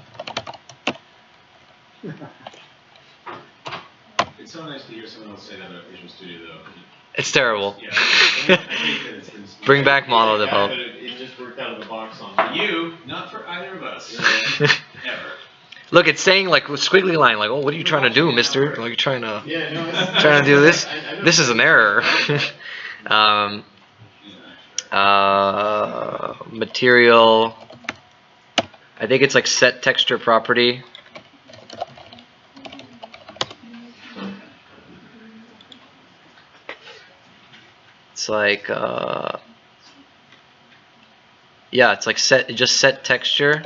It's so nice to hear someone else say that about Visual Studio, though. It's terrible. Yeah, I hate that it's been Bring back Mono Yeah, develop. but it just worked out of the box on you, not for either of us. Ever. Look, it's saying like squiggly line, like, oh, what are you trying to do, mister? Like, you're trying to Yeah, no, trying to do this? I know. This is an error. Material. I think it's like set texture property. It's like yeah, it's like set texture,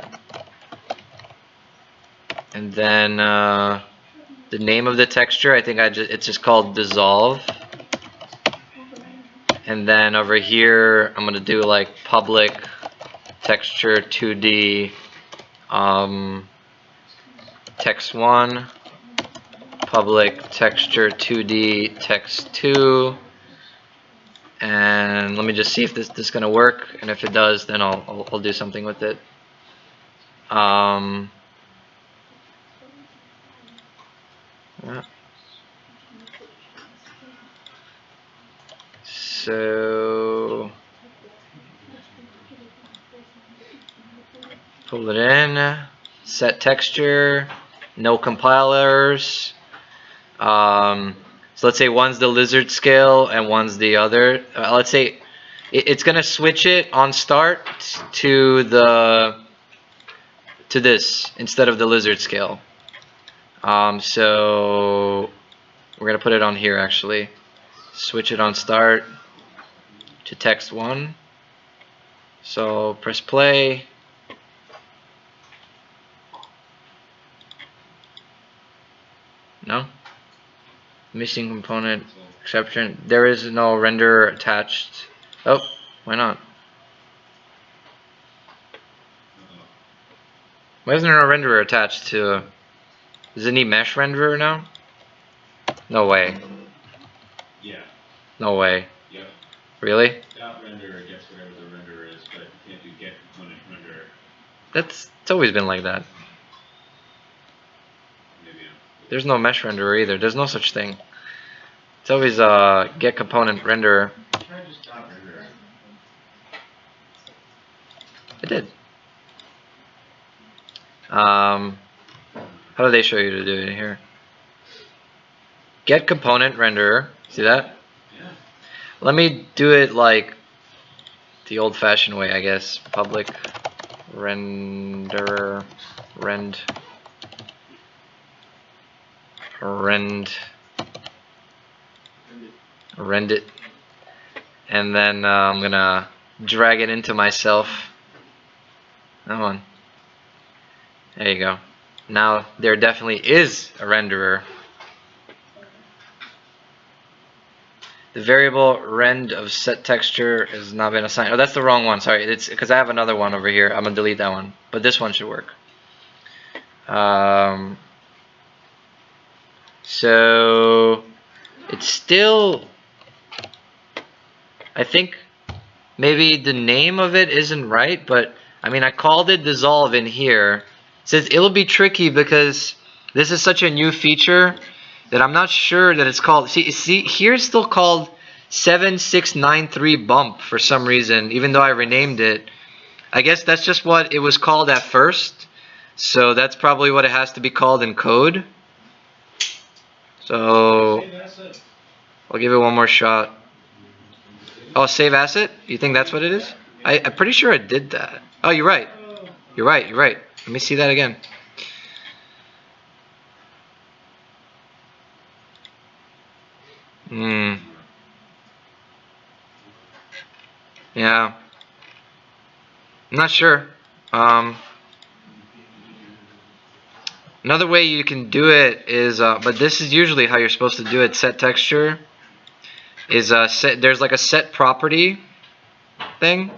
and then the name of the texture, I think it's just called dissolve. And then over here I'm gonna do like public texture 2D text 1, public texture 2D text 2, and let me just see if this is gonna work, and if it does, then I'll do something with it. So pull it in, set texture, no compilers. So let's say one's the lizard scale and one's the other. Let's say it's gonna switch it on start to this instead of the lizard scale. So we're gonna put it on here actually. Switch it on start to text 1. So press play. No? Missing component exception. There is no renderer attached. Oh, why not? Why isn't there a renderer attached to? Does it need mesh renderer now? No way. Yeah. No way. Yep. Really? Dot renderer gets whatever the renderer is, but you can't do get component renderer. It's always been like that. Maybe. There's no mesh renderer either. There's no such thing. It's always get component renderer. Try just dot renderer. I did. How do they show you to do it here? Get component renderer. See that? Yeah. Let me do it like the old-fashioned way, I guess. Public renderer rend it, and then I'm gonna drag it into myself. Come on. There you go. Now there definitely is a renderer. The variable rend of set texture has not been assigned. Oh, that's the wrong one. Sorry, it's because I have another one over here. I'm gonna delete that one, but this one should work. So it's still, I think maybe the name of it isn't right, but I mean I called it dissolve in here. It says it'll be tricky because this is such a new feature that I'm not sure that it's called. See here it's still called 7693 bump for some reason, even though I renamed it. I guess that's just what it was called at first, so that's probably what it has to be called in code. So I'll give it one more shot. Oh, save asset? You think that's what it is? I'm pretty sure I did that. Oh, you're right. You're right. You're right. Let me see that again. Yeah. I'm not sure. Another way you can do it is, but this is usually how you're supposed to do it. Set texture is set. There's like a set property thing.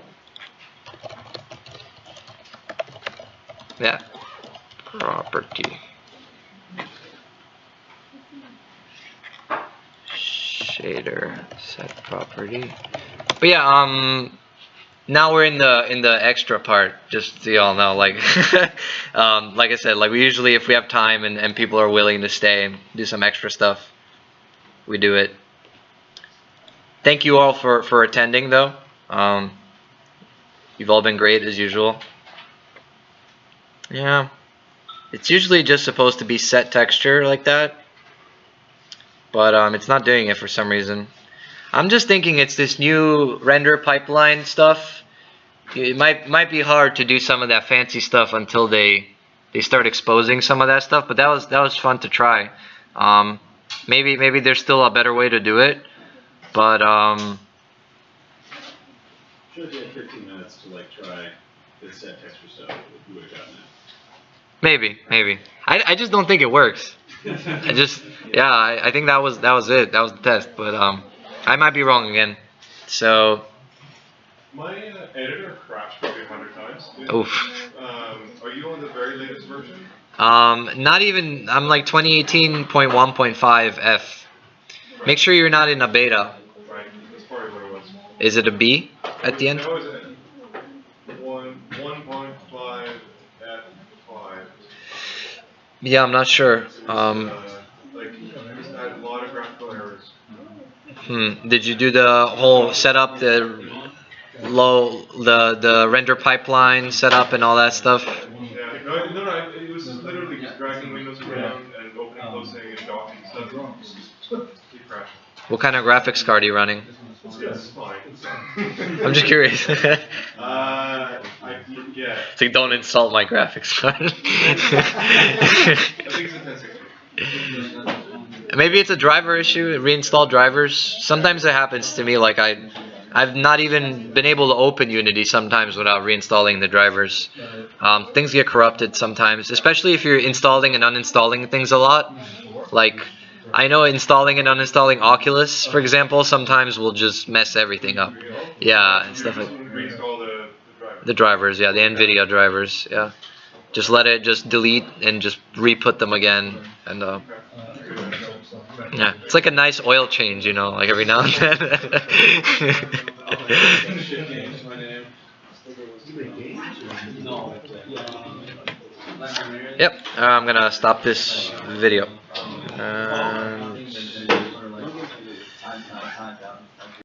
Yeah. Property. Shader set property. But yeah, now we're in the extra part, just so y'all know, like like I said, like we usually, if we have time and people are willing to stay and do some extra stuff, we do it. Thank you all for attending though. You've all been great as usual. Yeah, it's usually just supposed to be set texture like that, but it's not doing it for some reason. I'm just thinking it's this new render pipeline stuff. It might be hard to do some of that fancy stuff until they start exposing some of that stuff. But that was fun to try. Maybe there's still a better way to do it. But sure if you had 15 minutes to like try this set texture stuff, you would have gotten it. Maybe. I just don't think it works. I think that was it. That was the test. But I might be wrong again. So. My editor crashed probably 100 times. Oof. Are you on the very latest version? Not even. I'm like 2018.1.5 F. Make sure you're not in a beta. Right, that's probably what it was. Is it a B at the end? That was it. 1.5 F5. Yeah, I'm not sure. It was, like, just had a lot of graphical errors. Did you do the whole setup, the render pipeline setup and all that stuff? Yeah, no, it was just literally just dragging windows around and opening, closing, and docking stuff. Keep crashing. What kind of graphics card are you running? It's fine. I'm just curious. I forget. It's like, don't insult my graphics card. I think it's a 1060. Maybe it's a driver issue. Reinstall drivers. Sometimes it happens to me. Like I've not even been able to open Unity sometimes without reinstalling the drivers. Things get corrupted sometimes, especially if you're installing and uninstalling things a lot. Like I know installing and uninstalling Oculus, for example, sometimes will just mess everything up. Yeah, and stuff like Reinstall the drivers. Yeah, the NVIDIA drivers. Yeah, just let it just delete and just re-put them again, and yeah, it's like a nice oil change, you know, like every now and then. Yep, I'm gonna stop this video.